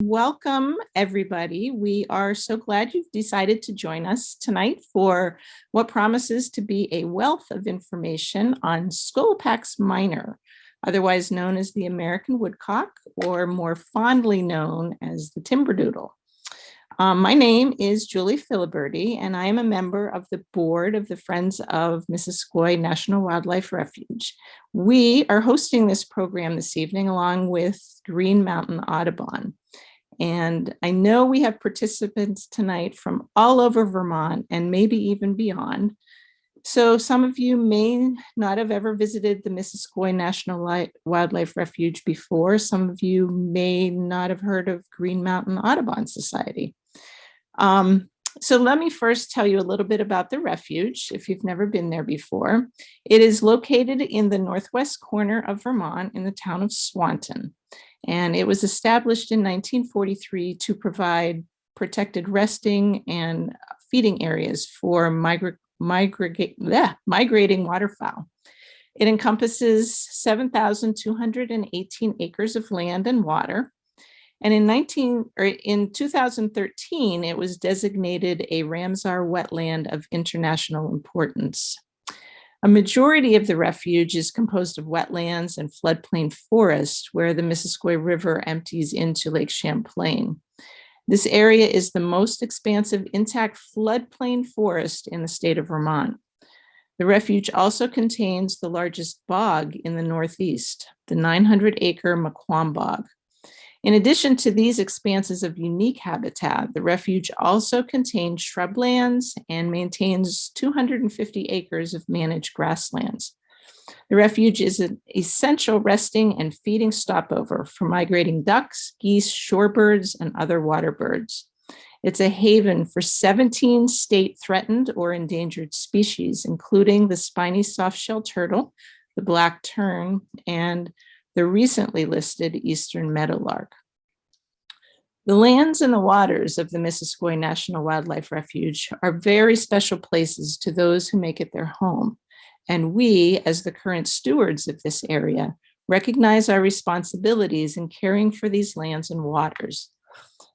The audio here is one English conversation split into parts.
welcome everybody. We are so glad you've decided to join us tonight for what promises to be a wealth of information on Scolopax minor, otherwise known as the American woodcock, or more fondly known as the Timberdoodle. My name is Julie Filiberti, and I am a member of the board of the Friends of Missisquoi National Wildlife Refuge. We are hosting this program this evening along with Green Mountain Audubon. And I know we have participants tonight from all over Vermont and maybe even beyond. So some of you may not have ever visited the Missisquoi National Wildlife Refuge before. Some of you may not have heard of Green Mountain Audubon Society. So let me first tell you a little bit about the refuge, if you've never been there before. It is located in the northwest corner of Vermont in the town of Swanton. And it was established in 1943 to provide protected resting and feeding areas for migrating waterfowl. It encompasses 7,218 acres of land and water. And in 2013, it was designated a Ramsar wetland of international importance. A majority of the refuge is composed of wetlands and floodplain forest where the Missisquoi River empties into Lake Champlain. This area is the most expansive intact floodplain forest in the state of Vermont. The refuge also contains the largest bog in the Northeast, the 900-acre Missisquoi bog. In addition to these expanses of unique habitat, the refuge also contains shrublands and maintains 250 acres of managed grasslands. The refuge is an essential resting and feeding stopover for migrating ducks, geese, shorebirds, and other water birds. It's a haven for 17 state threatened or endangered species, including the spiny soft-shell turtle, the black tern, and the recently listed eastern meadowlark. The lands and the waters of the Missisquoi National Wildlife Refuge are very special places to those who make it their home. And we, as the current stewards of this area, recognize our responsibilities in caring for these lands and waters.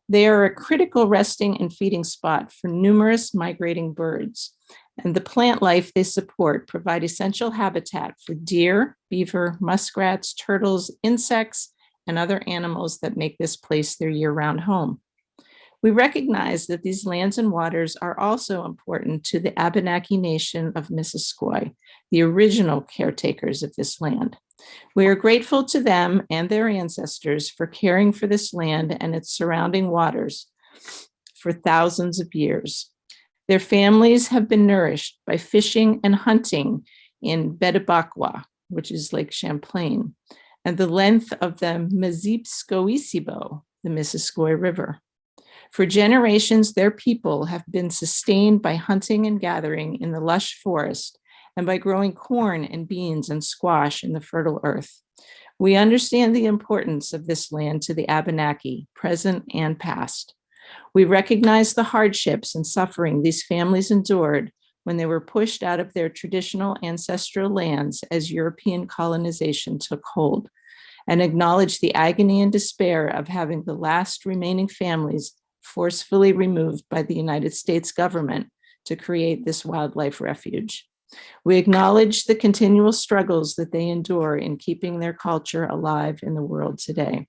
They are a critical resting and feeding spot for numerous migrating birds, and the plant life they support provide essential habitat for deer, beaver, muskrats, turtles, insects, and other animals that make this place their year-round home. We recognize that these lands and waters are also important to the Abenaki Nation of Missisquoi, the original caretakers of this land. We are grateful to them and their ancestors for caring for this land and its surrounding waters for thousands of years. Their families have been nourished by fishing and hunting in Missisquoi, which is Lake Champlain, and the length of the Missisquoi, the Missisquoi River. For generations, their people have been sustained by hunting and gathering in the lush forest and by growing corn and beans and squash in the fertile earth. We understand the importance of this land to the Abenaki, present and past. We recognize the hardships and suffering these families endured when they were pushed out of their traditional ancestral lands as European colonization took hold, and acknowledge the agony and despair of having the last remaining families forcefully removed by the United States government to create this wildlife refuge. We acknowledge the continual struggles that they endure in keeping their culture alive in the world today.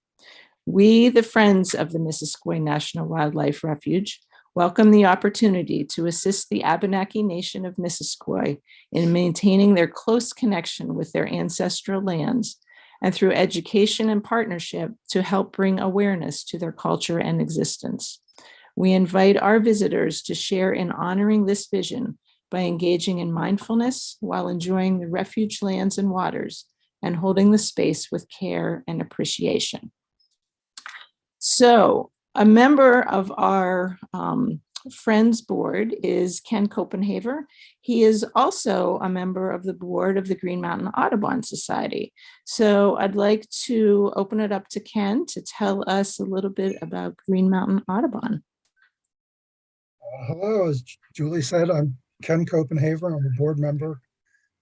We, the Friends of the Missisquoi National Wildlife Refuge, welcome the opportunity to assist the Abenaki Nation of Missisquoi in maintaining their close connection with their ancestral lands, and through education and partnership to help bring awareness to their culture and existence. We invite our visitors to share in honoring this vision by engaging in mindfulness while enjoying the refuge lands and waters and holding the space with care and appreciation. So a member of our Friends board is Ken Copenhaver. He is also a member of the board of the Green Mountain Audubon Society. So I'd like to open it up to Ken to tell us a little bit about Green Mountain Audubon. Hello, as Julie said, I'm Ken Copenhaver. I'm a board member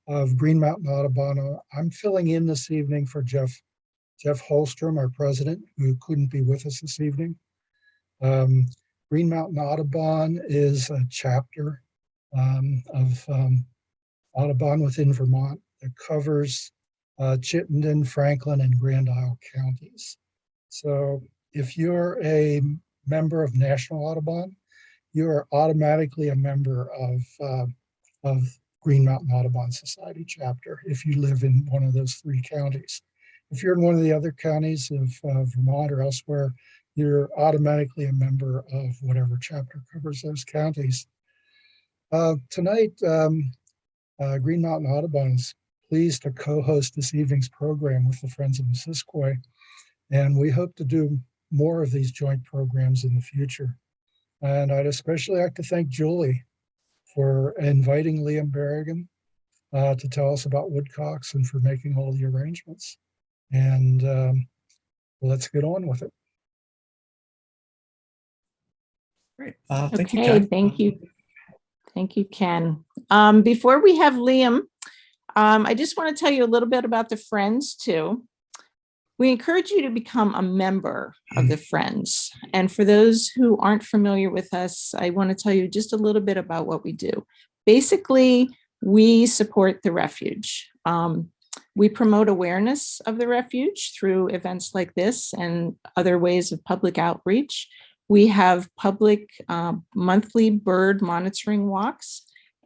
of Green Mountain Audubon. I'm filling in this evening for Jeff Holstrom, our president, who couldn't be with us this evening. Green Mountain Audubon is a chapter of Audubon within Vermont that covers Chittenden, Franklin, and Grand Isle counties. So if you're a member of National Audubon, you are automatically a member of Green Mountain Audubon Society chapter if you live in one of those three counties. If you're in one of the other counties of Vermont or elsewhere, you're automatically a member of whatever chapter covers those counties. Tonight, Green Mountain Audubon is pleased to co-host this evening's program with the Friends of Missisquoi, and we hope to do more of these joint programs in the future. And I'd especially like to thank Julie for inviting Liam Berigan to tell us about woodcocks and for making all the arrangements. And let's get on with it. Great. Thank you, Ken. Thank you, Ken. Before we have Liam, I just want to tell you a little bit about the Friends too. We encourage you to become a member of the Friends. And for those who aren't familiar with us, I want to tell you just a little bit about what we do. Basically, we support the Refuge. We promote awareness of the Refuge through events like this and other ways of public outreach. We have public monthly bird monitoring walks,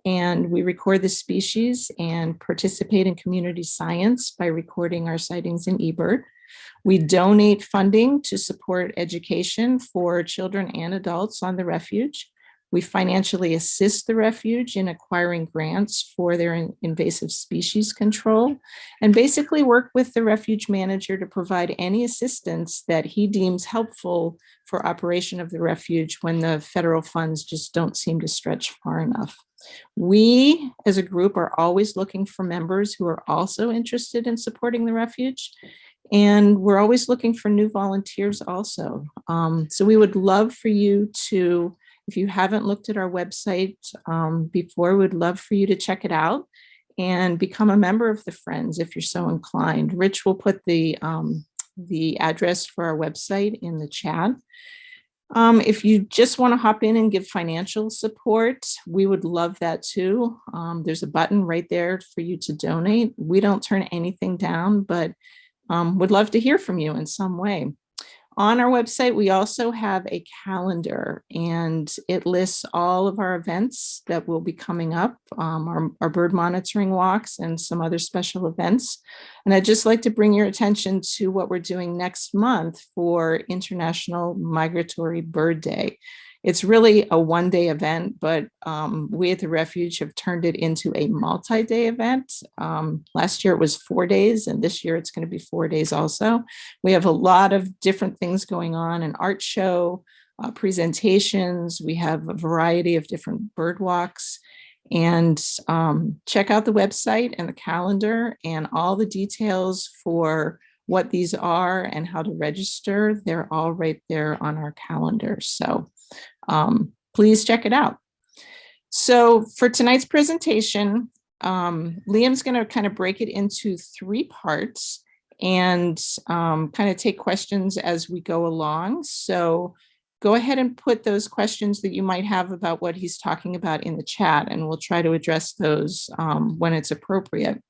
and we record the species and participate in community science by recording our sightings in eBird. We donate funding to support education for children and adults on the Refuge. We financially assist the Refuge in acquiring grants for their invasive species control, and basically work with the Refuge manager to provide any assistance that he deems helpful for operation of the Refuge when the federal funds just don't seem to stretch far enough. We, as a group, are always looking for members who are also interested in supporting the Refuge. And we're always looking for new volunteers also. So we would love for you to, if you haven't looked at our website before, we'd love for you to check it out and become a member of the Friends if you're so inclined. Rich will put the address for our website in the chat. If you just want to hop in and give financial support, we would love that too. There's a button right there for you to donate. We don't turn anything down, but would love to hear from you in some way. On our website, we also have a calendar, and it lists all of our events that will be coming up, our bird monitoring walks and some other special events. And I'd just like to bring your attention to what we're doing next month for International Migratory Bird Day. It's really a one-day event, but we at the Refuge have turned it into a multi-day event. Last year it was 4 days, and this year it's going to be 4 days also. We have a lot of different things going on, an art show, presentations. We have a variety of different bird walks. And check out the website and the calendar and all the details for what these are and how to register. They're all right there on our calendar. So please check it out. So for tonight's presentation, Liam's going to kind of break it into 3 parts and kind of take questions as we go along. So go ahead and put those questions that you might have about what he's talking about in the chat, and we'll try to address those when it's appropriate.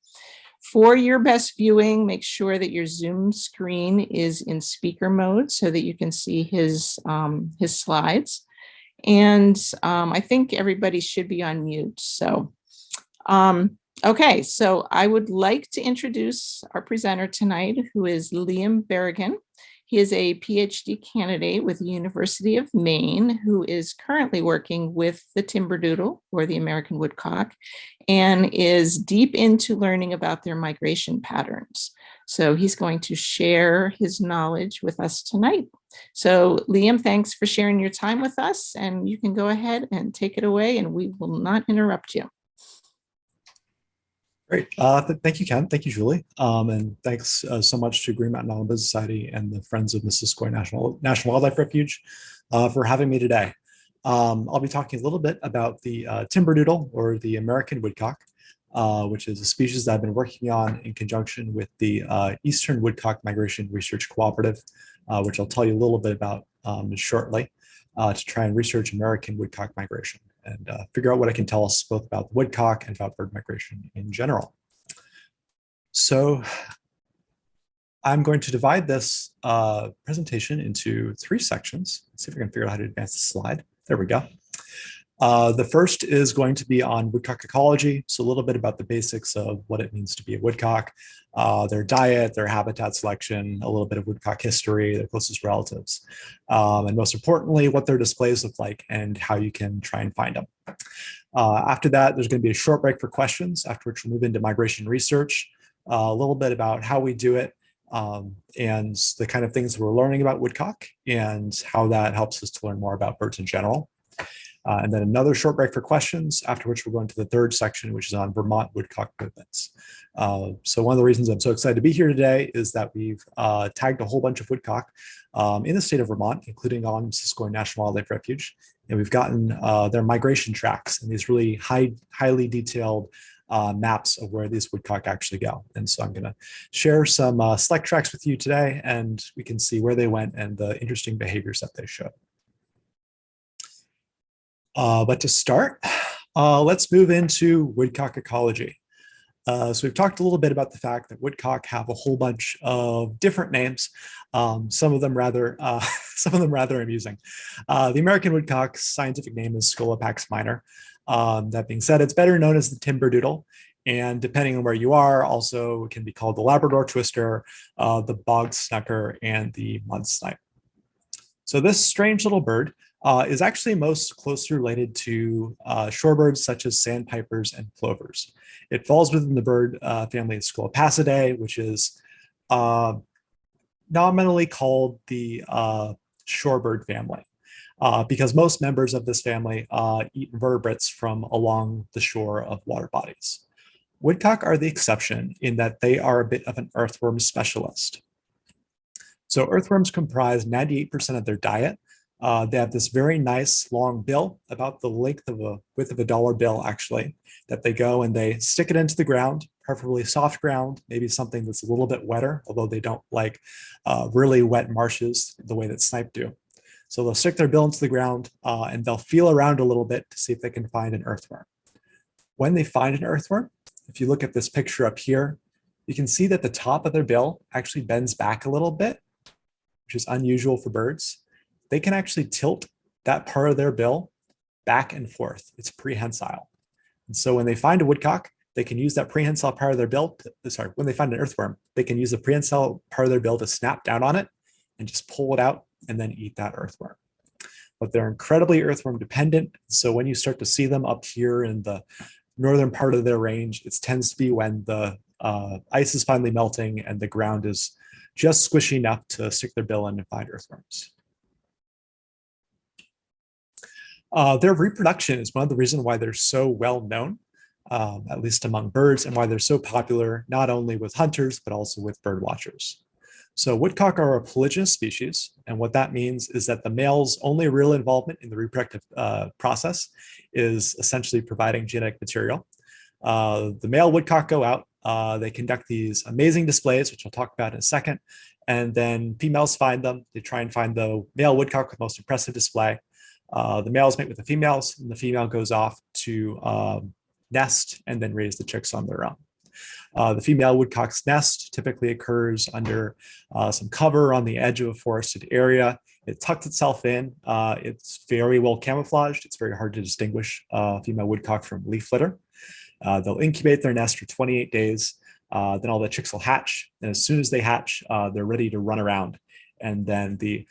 For your best viewing, make sure that your Zoom screen is in speaker mode so that you can see his slides. And I think everybody should be on mute. So, okay, so I would like to introduce our presenter tonight, who is Liam Berigan. He is a PhD candidate with the University of Maine, who is currently working with the Timberdoodle, or the American Woodcock, and is deep into learning about their migration patterns. So he's going to share his knowledge with us tonight. So Liam, thanks for sharing your time with us, and you can go ahead and take it away, and we will not interrupt you. Great. Thank you, Ken. Thank you, Julie. And thanks so much to Green Mountain Audubon Society and the Friends of Missisquoi National Wildlife Refuge for having me today. I'll be talking a little bit about the Timberdoodle, or the American Woodcock, which is a species that I've been working on in conjunction with the Eastern Woodcock Migration Research Cooperative, which I'll tell you a little bit about shortly to try and research American woodcock migration and figure out what it can tell us both about the woodcock and about bird migration in general. So I'm going to divide this presentation into 3 sections. Let's see if I can figure out how to advance the slide. There we go. The first is going to be on woodcock ecology, so a little bit about the basics of what it means to be a woodcock, their diet, their habitat selection, a little bit of woodcock history, their closest relatives, and most importantly, what their displays look like and how you can try and find them. After that, there's going to be a short break for questions, after which we'll move into migration research, a little bit about how we do it, and the kind of things we're learning about woodcock and how that helps us to learn more about birds in general. And then another short break for questions, after which we're going to the 3rd section, which is on Vermont woodcock movements. So one of the reasons I'm so excited to be here today is that we've tagged a whole bunch of woodcock in the state of Vermont, including on Missisquoi National Wildlife Refuge. And we've gotten their migration tracks and these really highly detailed maps of where these woodcock actually go. And so I'm going to share some select tracks with you today, and we can see where they went and the interesting behaviors that they showed. But to start, let's move into woodcock ecology. So we've talked a little bit about the fact that woodcock have a whole bunch of different names, some of them rather amusing. The American woodcock's scientific name is Scolopax minor. That being said, it's better known as the Timberdoodle, and depending on where you are, also can be called the Labrador twister, the bog snucker, and the mud snipe. So this strange little bird is actually most closely related to shorebirds such as sandpipers and plovers. It falls within the bird family of Scolopacidae, which is nominally called the shorebird family, because most members of this family eat invertebrates from along the shore of water bodies. Woodcock are the exception in that they are a bit of an earthworm specialist. So earthworms comprise 98% of their diet. They have this very nice long bill, about the width of a dollar bill, actually, that they go and they stick it into the ground, preferably soft ground, maybe something that's a little bit wetter, although they don't like really wet marshes the way that snipe do. So they'll stick their bill into the ground and they'll feel around a little bit to see if they can find an earthworm. When they find an earthworm, if you look at this picture up here, you can see that the top of their bill actually bends back a little bit, which is unusual for birds. They can actually tilt that part of their bill back and forth. It's prehensile. And so when they find a woodcock, they can use that prehensile part of their bill, when they find an earthworm, they can use the prehensile part of their bill to snap down on it and just pull it out and then eat that earthworm. But they're incredibly earthworm dependent. So when you start to see them up here in the northern part of their range, it tends to be when the ice is finally melting and the ground is just squishy enough to stick their bill in and find earthworms. Their reproduction is one of the reasons why they're so well known, at least among birds, and why they're so popular, not only with hunters, but also with bird watchers. So woodcock are a polygynous species, and what that means is that the male's only real involvement in the reproductive process is essentially providing genetic material. The male woodcock go out, they conduct these amazing displays, which I'll talk about in a second, and then females find them. They try and find the male woodcock with the most impressive display. The males mate with the females, and the female goes off to nest and then raise the chicks on their own. The female woodcock's nest typically occurs under some cover on the edge of a forested area. It tucks itself in. It's very well camouflaged. It's very hard to distinguish female woodcock from leaf litter. They'll incubate their nest for 28 days. Then all the chicks will hatch. And as soon as they hatch, they're ready to run around. And then the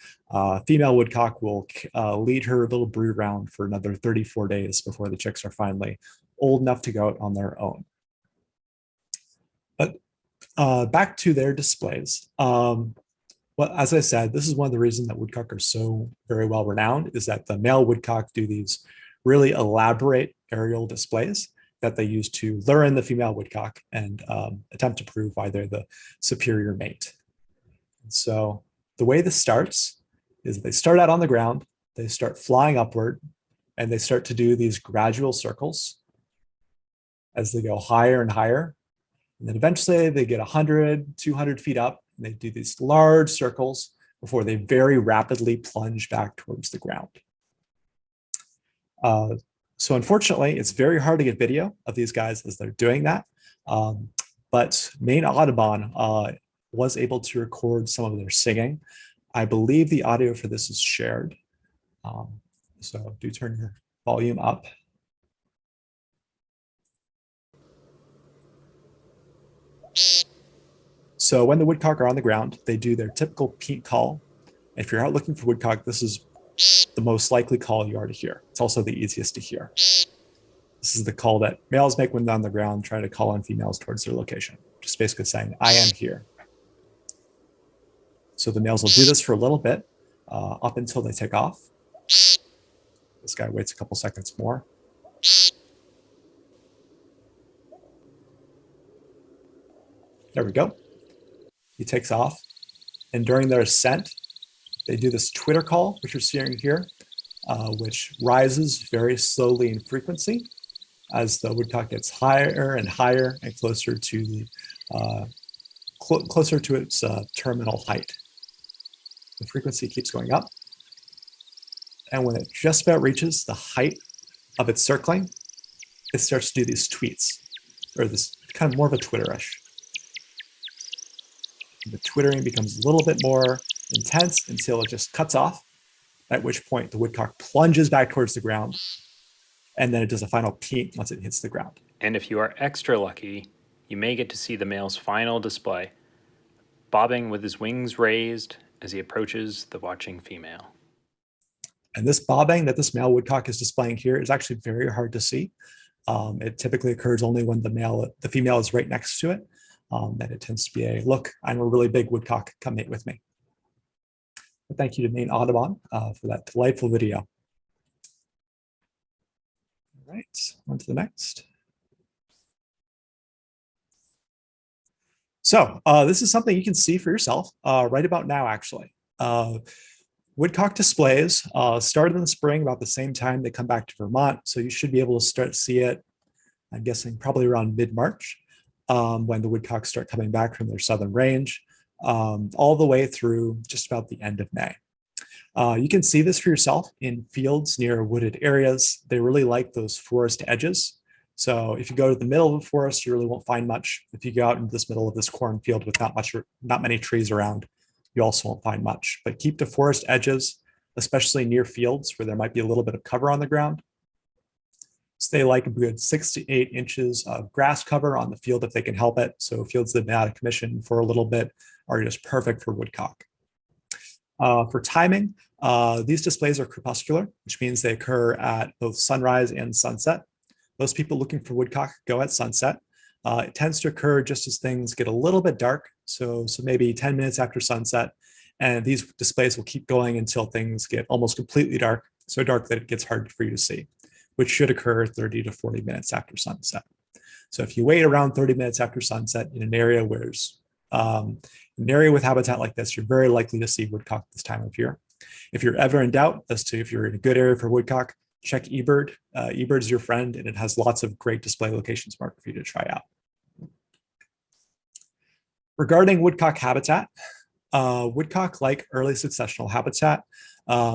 female woodcock will lead her little brood around for another 34 days before the chicks are finally old enough to go out on their own. But back to their displays. Well, as I said, this is one of the reasons that woodcock are so very well renowned, is that the male woodcock do these really elaborate aerial displays that they use to lure in the female woodcock and attempt to prove why they're the superior mate. And so the way this starts is they start out on the ground, they start flying upward, and they start to do these gradual circles as they go higher and higher. And then eventually they get 100, 200 feet up, and they do these large circles before they very rapidly plunge back towards the ground. So unfortunately, it's very hard to get video of these guys as they're doing that. But Maine Audubon was able to record some of their singing. I believe the audio for this is shared. So do turn your volume up. So when the woodcock are on the ground, they do their typical peat call. If you're out looking for woodcock, this is the most likely call you are to hear. It's also the easiest to hear. This is the call that males make when they're on the ground, trying to call on females towards their location. Just basically saying, I am here. So the males will do this for a little bit, up until they take off. This guy waits a couple seconds more. There we go. He takes off. And during their ascent, they do this twitter call, which you're seeing here, which rises very slowly in frequency as the woodcock gets higher and higher and closer to the closer to its terminal height. The frequency keeps going up. And when it just about reaches the height of its circling, it starts to do these tweets, or this kind of more of a twitterish. The twittering becomes a little bit more intense until it just cuts off, at which point the woodcock plunges back towards the ground, and then it does a final peep once it hits the ground. And if you are extra lucky, you may get to see the male's final display, bobbing with his wings raised as he approaches the watching female. And this bobbing that this male woodcock is displaying here is actually very hard to see. It typically occurs only when the female is right next to it. And it tends to be a, look, I'm a really big woodcock, come mate with me. But thank you to Maine Audubon for that delightful video. All right, on to the next. So this is something you can see for yourself right about now, actually. Woodcock displays started in the spring about the same time they come back to Vermont. So you should be able to start to see it, I'm guessing probably around mid-March when the woodcocks start coming back from their southern range, all the way through just about the end of May. You can see this for yourself in fields near wooded areas. They really like those forest edges. So if you go to the middle of the forest, you really won't find much. If you go out into this middle of this cornfield with not many trees around, you also won't find much. But keep to forest edges, especially near fields where there might be a little bit of cover on the ground. So they like a good 6 to 8 inches of grass cover on the field if they can help it. So fields that have been out of commission for a little bit are just perfect for woodcock. For timing, these displays are crepuscular, which means they occur at both sunrise and sunset. Most people looking for woodcock go at sunset. It tends to occur just as things get a little bit dark, so maybe 10 minutes after sunset, and these displays will keep going until things get almost completely dark, so dark that it gets hard for you to see, which should occur 30 to 40 minutes after sunset. So if you wait around 30 minutes after sunset in an area with habitat like this, you're very likely to see woodcock this time of year. If you're ever in doubt as to if you're in a good area for woodcock, check eBird. eBird's your friend, and it has lots of great display locations marked for you to try out. Regarding woodcock habitat, woodcock like early successional habitat.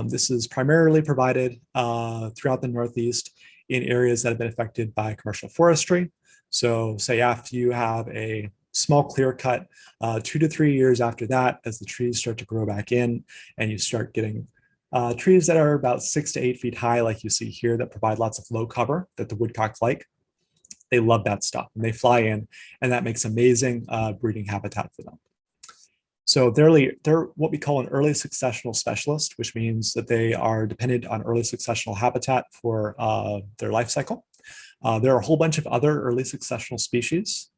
This is primarily provided throughout the Northeast in areas that have been affected by commercial forestry. So say after you have a small clear cut, 2 to 3 years after that, as the trees start to grow back in and you start getting trees that are about 6 to 8 feet high, like you see here, that provide lots of low cover that the woodcock like. They love that stuff and they fly in, and that makes amazing breeding habitat for them. So they're what we call an early successional specialist, which means that they are dependent on early successional habitat for their life cycle. There are a whole bunch of other early successional species,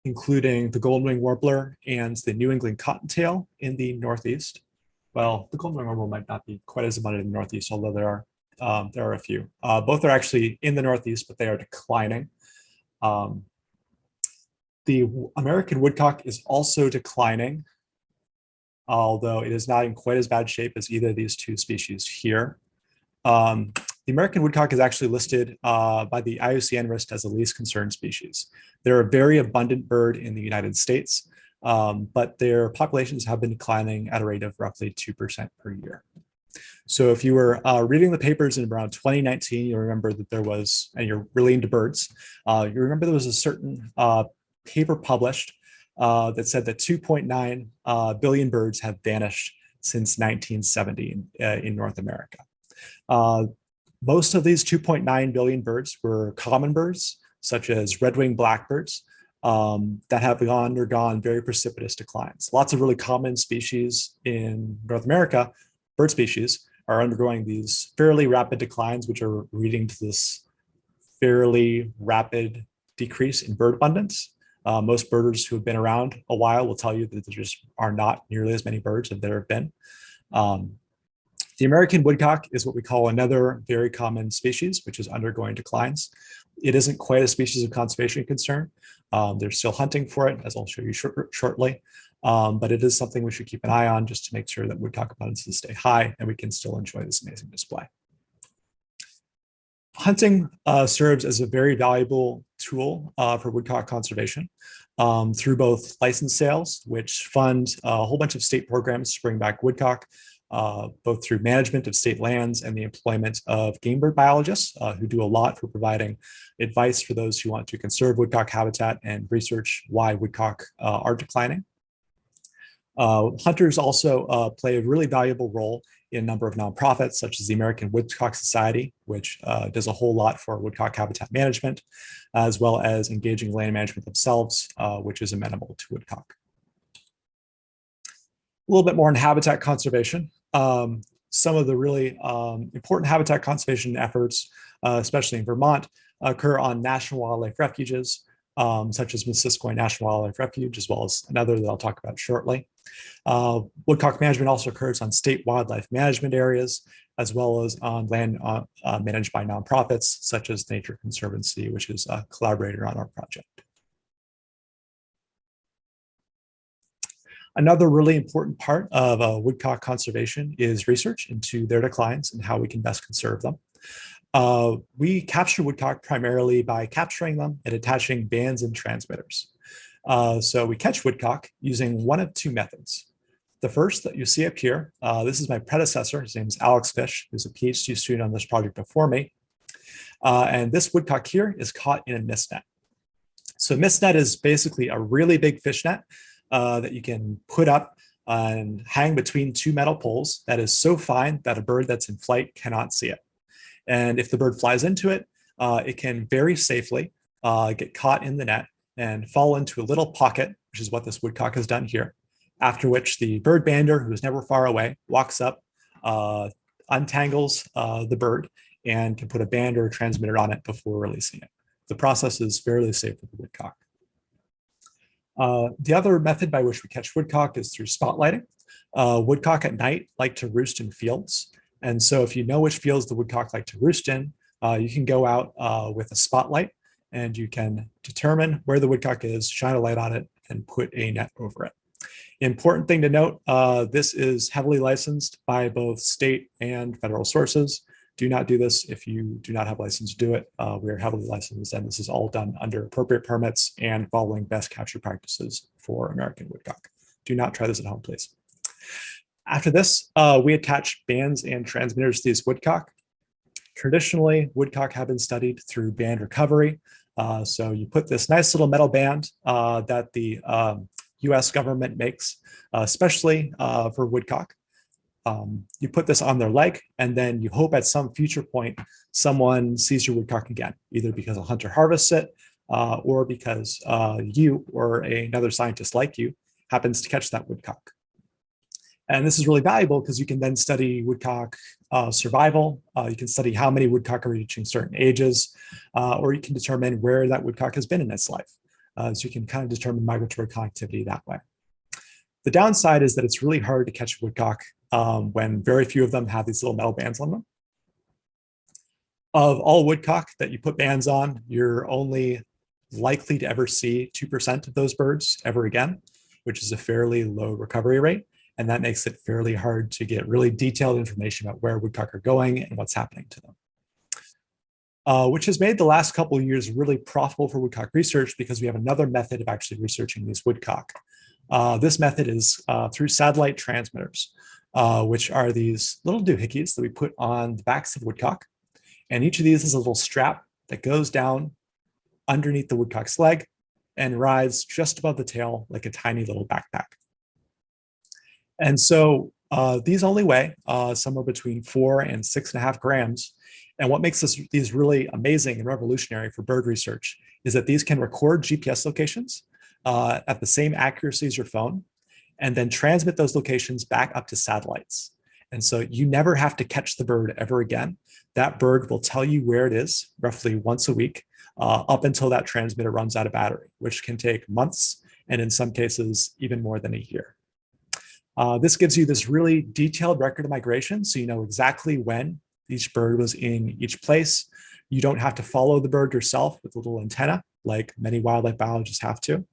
including the golden-winged warbler and the New England cottontail in the Northeast. Well, the golden-winged warbler might not be quite as abundant in the Northeast, although there are a few. Both are actually in the Northeast, but they are declining. The American woodcock is also declining, although it is not in quite as bad shape as either of these two species here. The American woodcock is actually listed by the IUCN list as a least concerned species. They're a very abundant bird in the United States. but their populations have been declining at a rate of roughly 2% per year. So if you were reading the papers in around 2019, you'll remember that there was, and you're really into birds, you remember there was a certain paper published that said that 2.9 billion birds have vanished since 1970 in North America. Most of these 2.9 billion birds were common birds, such as red-winged blackbirds, that have undergone very precipitous declines. Lots of really common species in North America, bird species, are undergoing these fairly rapid declines, which are leading to this fairly rapid decrease in bird abundance. Most birders who have been around a while will tell you that there just are not nearly as many birds as there have been. The American woodcock is what we call another very common species, which is undergoing declines. It isn't quite a species of conservation concern. They're still hunting for it, as I'll show you shortly. But it is something we should keep an eye on just to make sure that woodcock abundances stay high and we can still enjoy this amazing display. Hunting serves as a very valuable tool for woodcock conservation through both license sales, which fund a whole bunch of state programs to bring back woodcock, both through management of state lands and the employment of game bird biologists who do a lot for providing advice for those who want to conserve woodcock habitat and research why woodcock are declining. Hunters also play a really valuable role in a number of nonprofits, such as the American Woodcock Society, which does a whole lot for woodcock habitat management, as well as engaging land management themselves, which is amenable to woodcock. A little bit more on habitat conservation. Some of the really important habitat conservation efforts, especially in Vermont, occur on national wildlife refuges, such as Missisquoi National Wildlife Refuge, as well as another that I'll talk about shortly. Woodcock management also occurs on state wildlife management areas, as well as on land managed by nonprofits, such as Nature Conservancy, which is a collaborator on our project. Another really important part of woodcock conservation is research into their declines and how we can best conserve them. We capture woodcock primarily by capturing them and attaching bands and transmitters. So we catch woodcock using one of two methods. The first that you see up here, this is my predecessor. His name is Alex Fish, who's a PhD student on this project before me. And this woodcock here is caught in a mist net. So mist net is basically a really big fish net that you can put up and hang between two metal poles that is so fine that a bird that's in flight cannot see it. And if the bird flies into it, it can very safely get caught in the net and fall into a little pocket, which is what this woodcock has done here, after which the bird bander, who is never far away, walks up, untangles the bird, and can put a band or a transmitter on it before releasing it. The process is fairly safe with the woodcock. The other method by which we catch woodcock is through spotlighting. Woodcock at night like to roost in fields. And so if you know which fields the woodcock like to roost in, you can go out with a spotlight and you can determine where the woodcock is, shine a light on it, and put a net over it. Important thing to note, this is heavily licensed by both state and federal sources. Do not do this if you do not have a license to do it. We are heavily licensed, and this is all done under appropriate permits and following best capture practices for American woodcock. Do not try this at home, please. After this, we attach bands and transmitters to these woodcock. Traditionally, woodcock have been studied through band recovery. So you put this nice little metal band that the US government makes, especially for woodcock. You put this on their leg, and then you hope at some future point someone sees your woodcock again, either because a hunter harvests it or because you or another scientist like you happens to catch that woodcock. And this is really valuable because you can then study woodcock survival. You can study how many woodcock are reaching certain ages, or you can determine where that woodcock has been in its life. So you can kind of determine migratory connectivity that way. The downside is that it's really hard to catch woodcock when very few of them have these little metal bands on them. Of all woodcock that you put bands on, you're only likely to ever see 2% of those birds ever again, which is a fairly low recovery rate. And that makes it fairly hard to get really detailed information about where woodcock are going and what's happening to them. Which has made the last couple of years really profitable for woodcock research because we have another method of actually researching these woodcock. This method is through satellite transmitters, which are these little doohickeys that we put on the backs of woodcock. And each of these is a little strap that goes down underneath the woodcock's leg and rides just above the tail like a tiny little backpack. And so these only weigh somewhere between 4 and 6.5 grams. And what makes these really amazing and revolutionary for bird research is that these can record GPS locations at the same accuracy as your phone, and then transmit those locations back up to satellites. And so you never have to catch the bird ever again. That bird will tell you where it is roughly once a week up until that transmitter runs out of battery, which can take months and in some cases even more than a year. This gives you this really detailed record of migration, so you know exactly when each bird was in each place. You don't have to follow the bird yourself with a little antenna, like many wildlife biologists have to.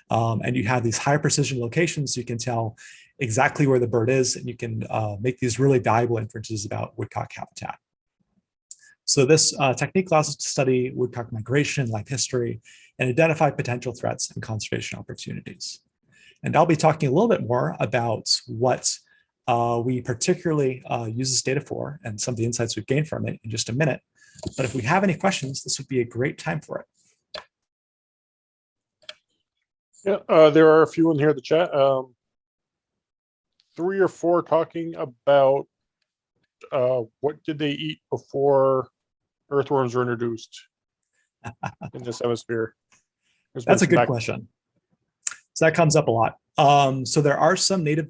And you have these high precision locations, so you can tell exactly where the bird is, and you can make these really valuable inferences about woodcock habitat. So this technique allows us to study woodcock migration, life history, and identify potential threats and conservation opportunities. And I'll be talking a little bit more about what we particularly use this data for and some of the insights we've gained from it in just a minute. But if we have any questions, this would be a great time for it. Yeah, there are a few in here in the chat. 3 or 4 talking about what did they eat before earthworms were introduced in this hemisphere. That's a good question. So that comes up a lot. So there are some native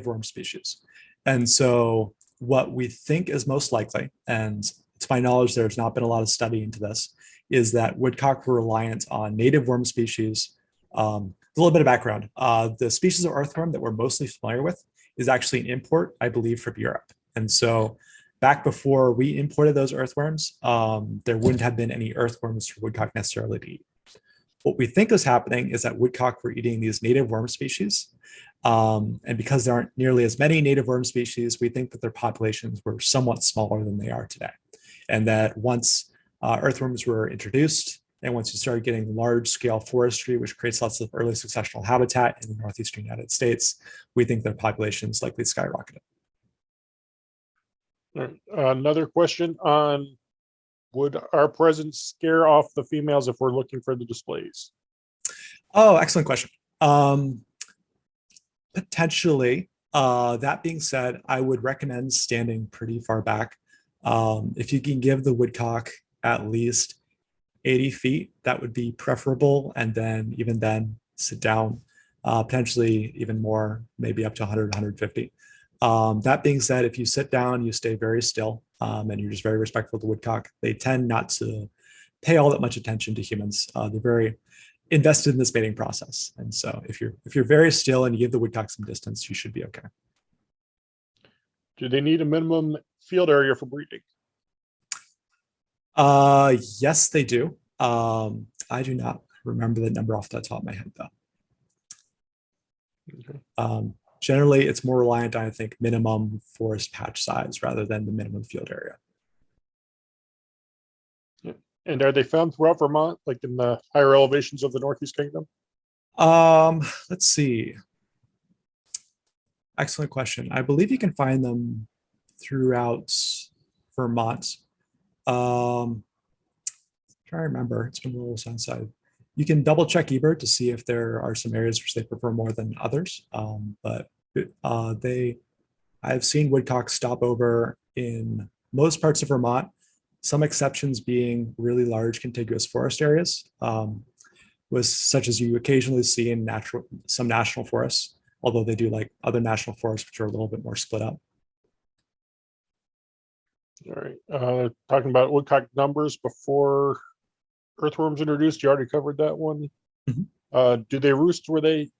worm species. And so what we think is most likely, and to my knowledge, there's not been a lot of study into this, is that woodcock were reliant on native worm species. A little bit of background. The species of earthworm that we're mostly familiar with is actually an import, I believe, from Europe. And so back before we imported those earthworms, there wouldn't have been any earthworms for woodcock necessarily to eat. What we think is happening is that woodcock were eating these native worm species. And because there aren't nearly as many native worm species, we think that their populations were somewhat smaller than they are today. And that once earthworms were introduced, and once you started getting large scale forestry, which creates lots of early successional habitat in the northeastern United States, we think their populations likely skyrocketed. All right. Another question on, would our presence scare off the females if we're looking for the displays? Oh, excellent question. Potentially. That being said, I would recommend standing pretty far back. If you can give the woodcock at least 80 feet, that would be preferable. And then even then sit down, potentially even more, maybe up to 100, 150. That being said, if you sit down, you stay very still, and you're just very respectful of the woodcock, they tend not to pay all that much attention to humans. They're very invested in this mating process. And so if you're very still and you give the woodcock some distance, you should be okay. Do they need a minimum field area for breeding? Yes, they do. I do not remember the number off the top of my head, though. Okay. Generally, it's more reliant on, I think, minimum forest patch size rather than the minimum field area. Yeah. And are they found throughout Vermont, like in the higher elevations of the Northeast Kingdom? Let's see. Excellent question. I believe you can find them throughout Vermont. Trying to remember, it's been a little sunset. You can double check eBird to see if there are some areas which they prefer more than others. But I've seen woodcock stop over in most parts of Vermont, some exceptions being really large contiguous forest areas, such as you occasionally see in some national forests, although they do like other national forests, which are a little bit more split up. All right. Talking about woodcock numbers before earthworms introduced, you already covered that one. Mm-hmm. Do they roost where they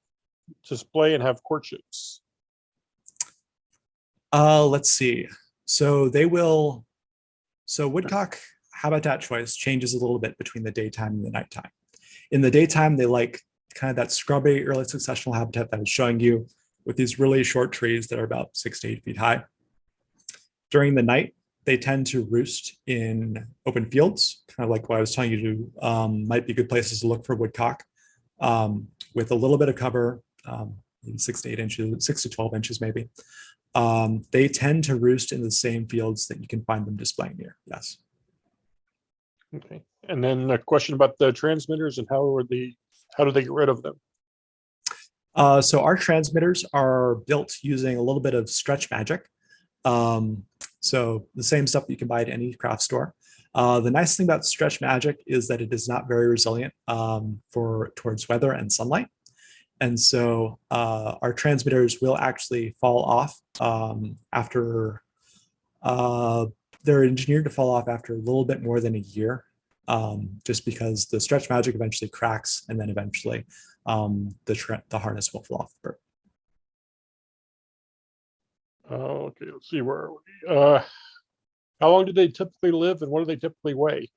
display and have courtships? Let's see. So they will. So woodcock habitat choice changes a little bit between the daytime and the nighttime. In the daytime, they like kind of that scrubby early successional habitat that I was showing you with these really short trees that are about 6 to 8 feet high. During the night, they tend to roost in open fields, kind of like what I was telling you to might be good places to look for woodcock with a little bit of cover, maybe 6 to 8 inches, 6 to 12 inches maybe. They tend to roost in the same fields that you can find them displaying near. Yes. Okay. And then a question about the transmitters and how do they get rid of them? So our transmitters are built using a little bit of stretch magic. So the same stuff that you can buy at any craft store. The nice thing about stretch magic is that it is not very resilient towards weather and sunlight. And so our transmitters will actually fall off after they're engineered to fall off after a little bit more than a year, just because the stretch magic eventually cracks, and then eventually the harness will fall off the bird. Okay, let's see, where are we? How long do they typically live, and what do they typically weigh?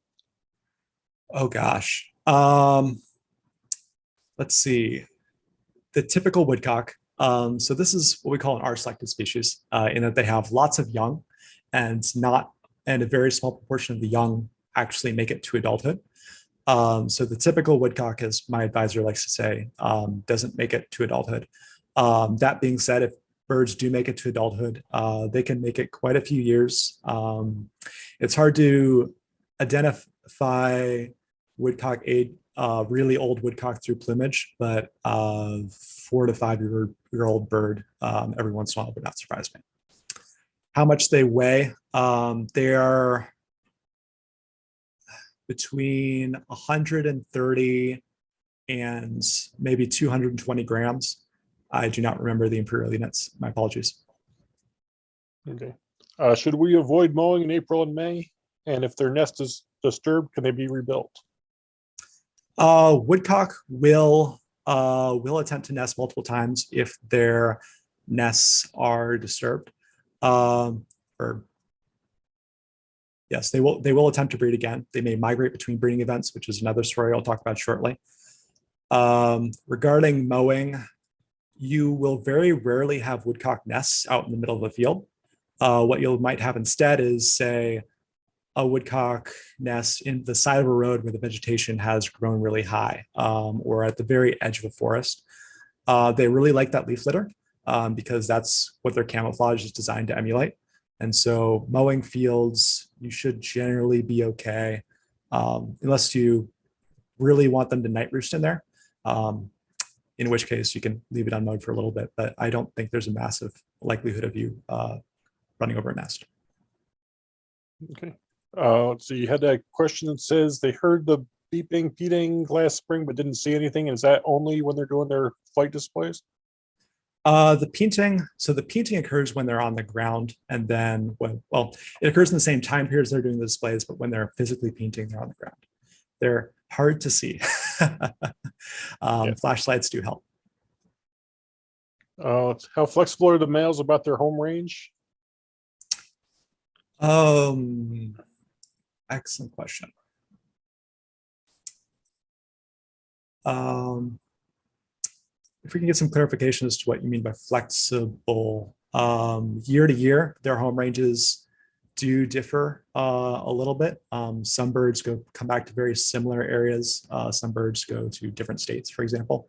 Oh gosh. Let's see. The typical woodcock. So this is what we call an R-selected species, in that they have lots of young, and a very small proportion of the young actually make it to adulthood. So the typical woodcock, as my advisor likes to say, doesn't make it to adulthood. That being said, if birds do make it to adulthood, they can make it quite a few years. It's hard to identify woodcock age, really old woodcock through plumage, but 4 to 5 year old bird every once in a while would not surprise me. How much they weigh? They are between 130 and maybe 220 grams. I do not remember the imperial units. My apologies. Okay. Should we avoid mowing in April and May? And if their nest is disturbed, can they be rebuilt? Woodcock will attempt to nest multiple times if their nests are disturbed. Yes, they will attempt to breed again. They may migrate between breeding events, which is another story I'll talk about shortly. Regarding mowing, you will very rarely have woodcock nests out in the middle of the field. What you might have instead is, say, a woodcock nest in the side of a road where the vegetation has grown really high, or at the very edge of a forest. They really like that leaf litter because that's what their camouflage is designed to emulate. And so mowing fields, you should generally be okay, unless you really want them to night roost in there, in which case you can leave it unmowed for a little bit, but I don't think there's a massive likelihood of you running over a nest. Okay. So you had a question that says they heard the beeping, peating last spring, but didn't see anything. Is that only when they're doing their flight displays? The painting occurs when they're on the ground, and then it occurs in the same time period as they're doing the displays, but when they're physically painting, they're on the ground. They're hard to see. Flashlights do help. How flexible are the males about their home range? Excellent question. If we can get some clarification as to what you mean by flexible, year to year, their home ranges do differ a little bit. Some birds come back to very similar areas. Some birds go to different states, for example.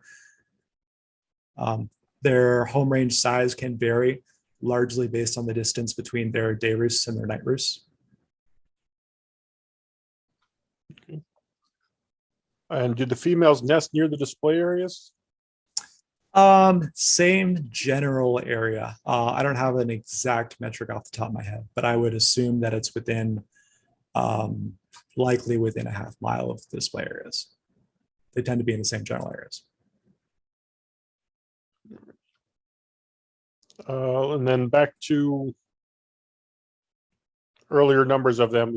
Their home range size can vary largely based on the distance between their day roosts and their night roosts. Okay. And do the females nest near the display areas? Same general area. I don't have an exact metric off the top of my head, but I would assume that it's within, likely within a half mile of the display areas. They tend to be in the same general areas. And then back to earlier numbers of them.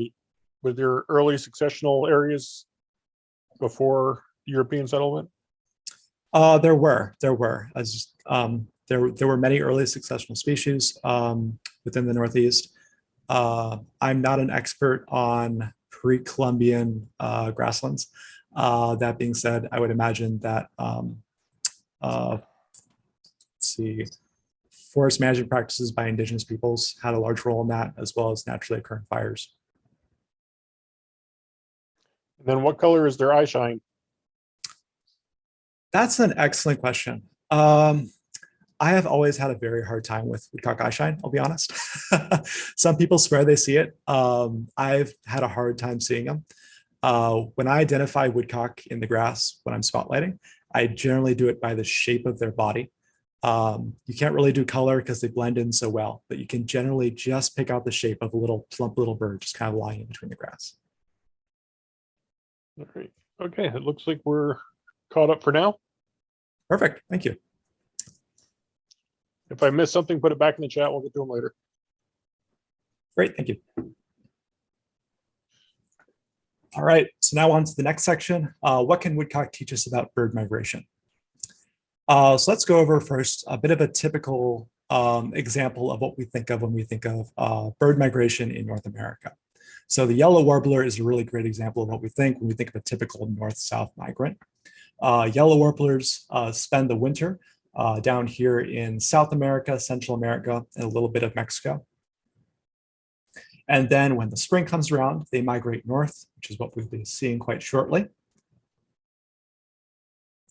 Were there early successional areas before European settlement? There were many early successional species within the Northeast. I'm not an expert on pre-Columbian grasslands. That being said, I would imagine that let's see, forest management practices by indigenous peoples had a large role in that, as well as naturally occurring fires. And then what color is their eye shine? That's an excellent question. Um, I have always had a very hard time with woodcock eyeshine, I'll be honest. Some people swear they see it. I've had a hard time seeing them. When I identify woodcock in the grass when I'm spotlighting, I generally do it by the shape of their body. You can't really do color because they blend in so well, but you can generally just pick out the shape of a little plump little bird just kind of lying in between the grass. All right. Okay, it looks like we're caught up for now. Perfect. Thank you. If I missed something, put it back in the chat. We'll get to them later. Great. Thank you. All right. So now on to the next section. What can woodcock teach us about bird migration? So let's go over first a bit of a typical example of what we think of when we think of bird migration in North America. So the yellow warbler is a really great example of what we think when we think of a typical north-south migrant. Yellow warblers spend the winter down here in South America, Central America, and a little bit of Mexico. And then when the spring comes around, they migrate north, which is what we'll be seeing quite shortly,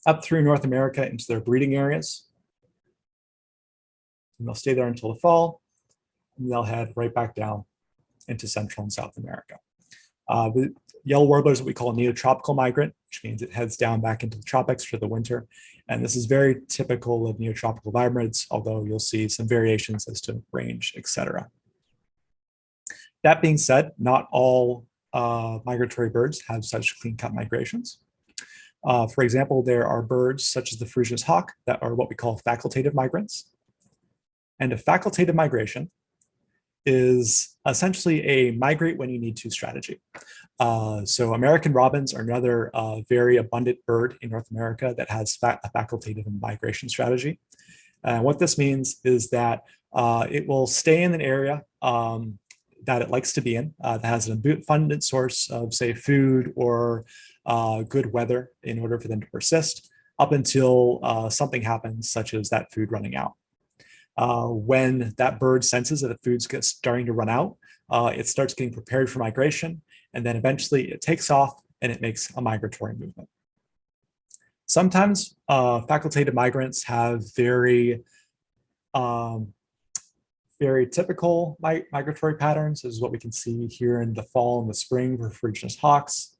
up through North America into their breeding areas. And they'll stay there until the fall, and they'll head right back down into Central and South America. The yellow warbler is what we call a neotropical migrant, which means it heads down back into the tropics for the winter. And this is very typical of neotropical hybrids, although you'll see some variations as to range, etc. That being said, not all migratory birds have such clean-cut migrations. For example, there are birds such as the Frisian's hawk that are what we call facultative migrants. And a facultative migration is essentially a migrate when you need to strategy. So American robins are another very abundant bird in North America that has a facultative migration strategy. And what this means is that it will stay in an area that it likes to be in, that has an abundant source of, say, food or good weather in order for them to persist up until something happens, such as that food running out. When that bird senses that the food's starting to run out, it starts getting prepared for migration, and then eventually it takes off and it makes a migratory movement. Sometimes facultative migrants have very typical migratory patterns. This is what we can see here in the fall and the spring for Frisian's hawks.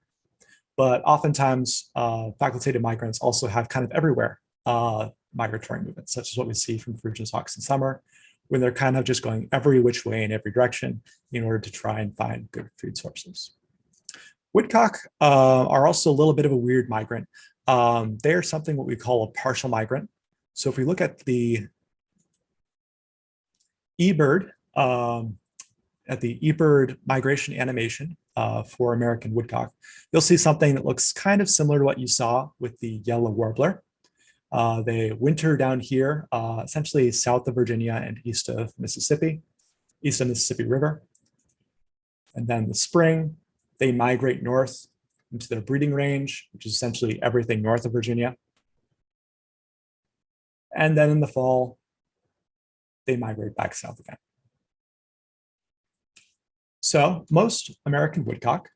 But oftentimes, facultative migrants also have kind of everywhere migratory movements, such as what we see from Frisian's hawks in summer, when they're kind of just going every which way in every direction in order to try and find good food sources. Woodcock are also a little bit of a weird migrant. They are something what we call a partial migrant. So if we look at the eBird, at the eBird migration animation for American woodcock, you'll see something that looks kind of similar to what you saw with the yellow warbler. They winter down here, essentially south of Virginia and east of Mississippi River. And then the spring, they migrate north into their breeding range, which is essentially everything north of Virginia. And then in the fall, they migrate back south again. So most American woodcock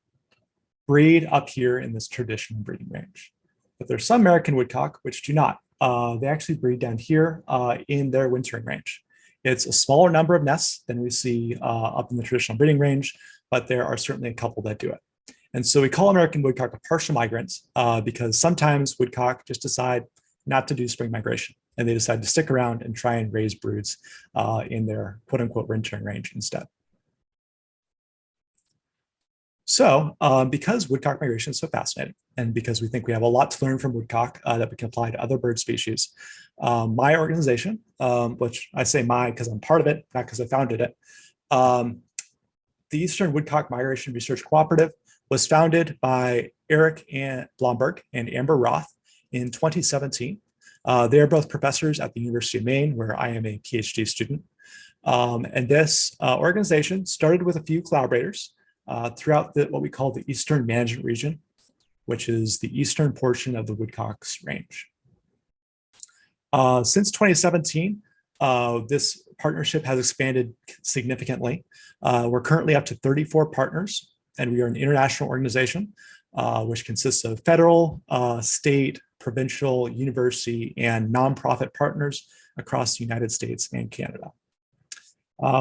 breed up here in this traditional breeding range. But there's some American woodcock which do not. They actually breed down here in their wintering range. It's a smaller number of nests than we see up in the traditional breeding range, but there are certainly a couple that do it. And so we call American woodcock a partial migrant because sometimes woodcock just decide not to do spring migration, and they decide to stick around and try and raise broods in their quote unquote wintering range instead. So because woodcock migration is so fascinating, and because we think we have a lot to learn from woodcock that we can apply to other bird species, my organization, which I say my because I'm part of it, not because I founded it, the Eastern Woodcock Migration Research Cooperative was founded by Eric Blomberg and Amber Roth in 2017. They are both professors at the University of Maine, where I am a PhD student. And this organization started with a few collaborators throughout what we call the Eastern Management Region, which is the eastern portion of the woodcock's range. Since 2017, this partnership has expanded significantly. We're currently up to 34 partners, and we are an international organization, which consists of federal, state, provincial, university, and nonprofit partners across the United States and Canada.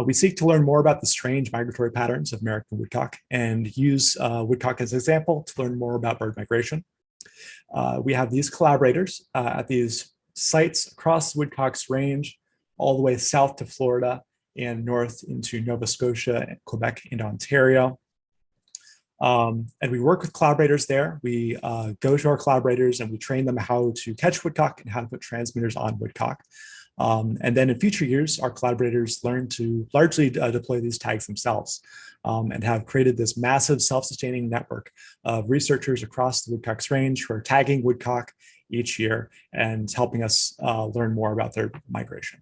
We seek to learn more about the strange migratory patterns of American woodcock and use woodcock as an example to learn more about bird migration. We have these collaborators at these sites across the woodcock's range, all the way south to Florida and north into Nova Scotia, Quebec, and Ontario. And we work with collaborators there. We go to our collaborators and we train them how to catch woodcock and how to put transmitters on woodcock. And then in future years, our collaborators learn to largely deploy these tags themselves and have created this massive self-sustaining network of researchers across the woodcock's range who are tagging woodcock each year and helping us learn more about their migration.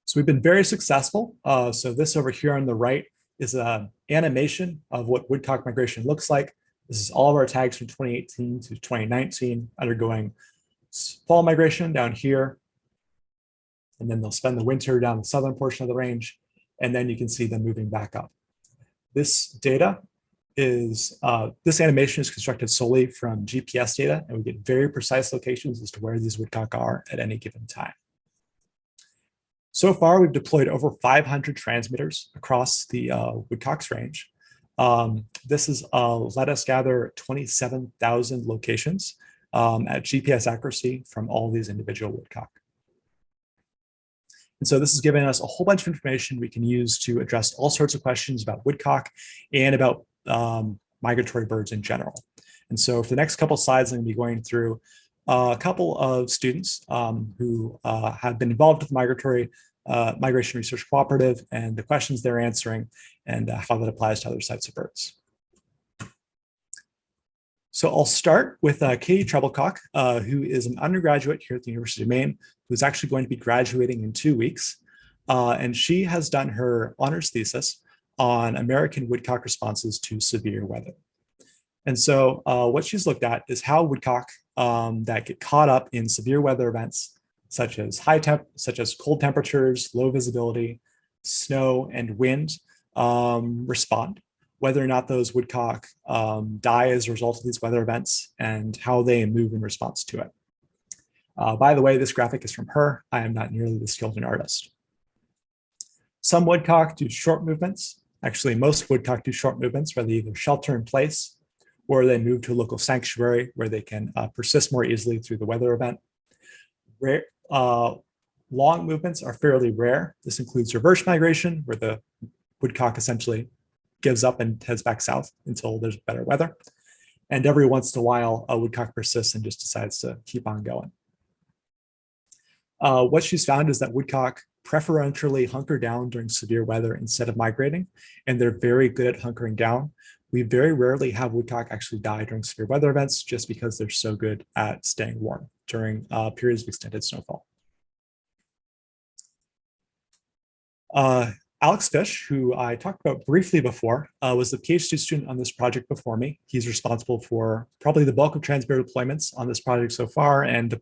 So we've been very successful. So this over here on the right is an animation of what woodcock migration looks like. This is all of our tags from 2018 to 2019 undergoing fall migration down here. And then they'll spend the winter down the southern portion of the range. And then you can see them moving back up. This data is, this animation is constructed solely from GPS data, and we get very precise locations as to where these woodcock are at any given time. So far, we've deployed over 500 transmitters across the woodcock's range. This has let us gather 27,000 locations at GPS accuracy from all these individual woodcock. And so this has given us a whole bunch of information we can use to address all sorts of questions about woodcock and about migratory birds in general. And so for the next couple of slides, I'm going to be going through a couple of students who have been involved with the Migration Research Cooperative and the questions they're answering and how that applies to other types of birds. So I'll start with Katie Treblecock, who is an undergraduate here at the University of Maine, who's actually going to be graduating in 2 weeks. And she has done her honors thesis on American woodcock responses to severe weather. And so what she's looked at is how woodcock that get caught up in severe weather events, such as cold temperatures, low visibility, snow, and wind respond, whether or not those woodcock die as a result of these weather events, and how they move in response to it. By the way, this graphic is from her. I am not nearly this skilled an artist. Some woodcock do short movements. Actually, most woodcock do short movements where they either shelter in place or they move to a local sanctuary where they can persist more easily through the weather event. Long movements are fairly rare. This includes reverse migration, where the woodcock essentially gives up and heads back south until there's better weather. And every once in a while, a woodcock persists and just decides to keep on going. What she's found is that woodcock preferentially hunker down during severe weather instead of migrating, and they're very good at hunkering down. We very rarely have woodcock actually die during severe weather events just because they're so good at staying warm during periods of extended snowfall. Alex Fish, who I talked about briefly before, was the PhD student on this project before me. He's responsible for probably the bulk of transmitter deployments on this project so far and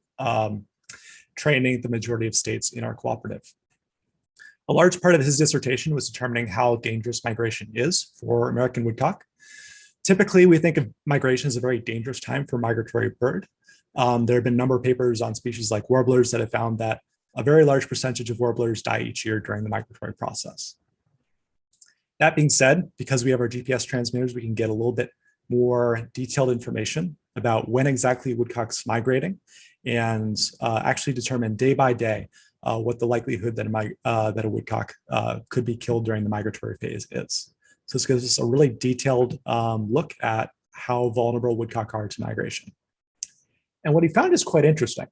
training the majority of states in our cooperative. A large part of his dissertation was determining how dangerous migration is for American woodcock. Typically, we think of migration as a very dangerous time for a migratory bird. There have been a number of papers on species like warblers that have found that a very large percentage of warblers die each year during the migratory process. That being said, because we have our GPS transmitters, we can get a little bit more detailed information about when exactly woodcock's migrating and actually determine day by day what the likelihood that a woodcock could be killed during the migratory phase is. So this gives us a really detailed look at how vulnerable woodcock are to migration. And what he found is quite interesting,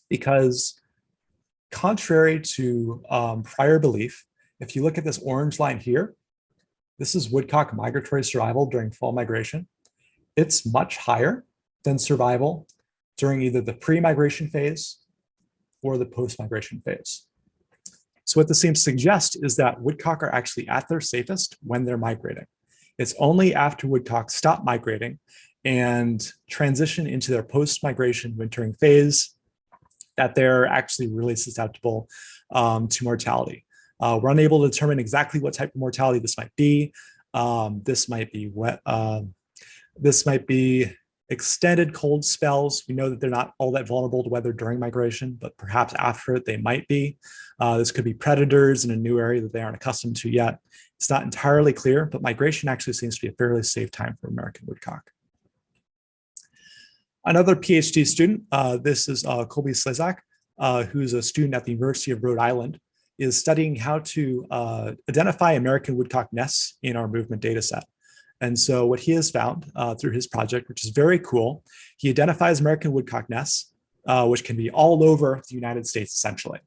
because contrary to prior belief, if you look at this orange line here, this is woodcock migratory survival during fall migration. It's much higher than survival during either the pre-migration phase or the post-migration phase. So what this seems to suggest is that woodcock are actually at their safest when they're migrating. It's only after woodcock stop migrating and transition into their post-migration wintering phase that they're actually really susceptible to mortality. We're unable to determine exactly what type of mortality this might be. This might be extended cold spells. We know that they're not all that vulnerable to weather during migration, but perhaps after it, they might be. This could be predators in a new area that they aren't accustomed to yet. It's not entirely clear, but migration actually seems to be a fairly safe time for American woodcock. Another PhD student, this is Colby Slezak, who's a student at the University of Rhode Island, is studying how to identify American woodcock nests in our movement data set. And so what he has found through his project, which is very cool, he identifies American woodcock nests, which can be all over the United States, essentially.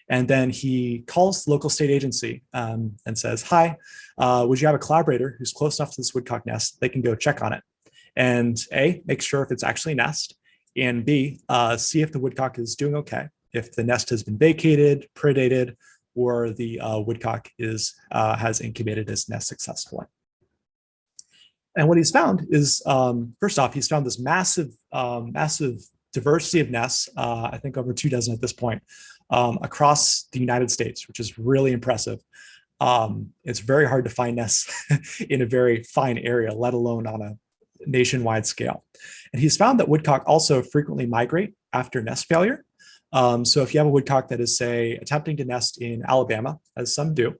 And then he calls the local state agency and says, hi, would you have a collaborator who's close enough to this woodcock nest, they can go check on it. And A, make sure if it's actually a nest, and B, see if the woodcock is doing okay, if the nest has been vacated, predated, or the woodcock has incubated his nest successfully. And what he's found is, first off, he's found this massive diversity of nests, I think over 2 dozen at this point, across the United States, which is really impressive. It's very hard to find nests in a very fine area, let alone on a nationwide scale. And he's found that woodcock also frequently migrate after nest failure. So if you have a woodcock that is, say, attempting to nest in Alabama, as some do,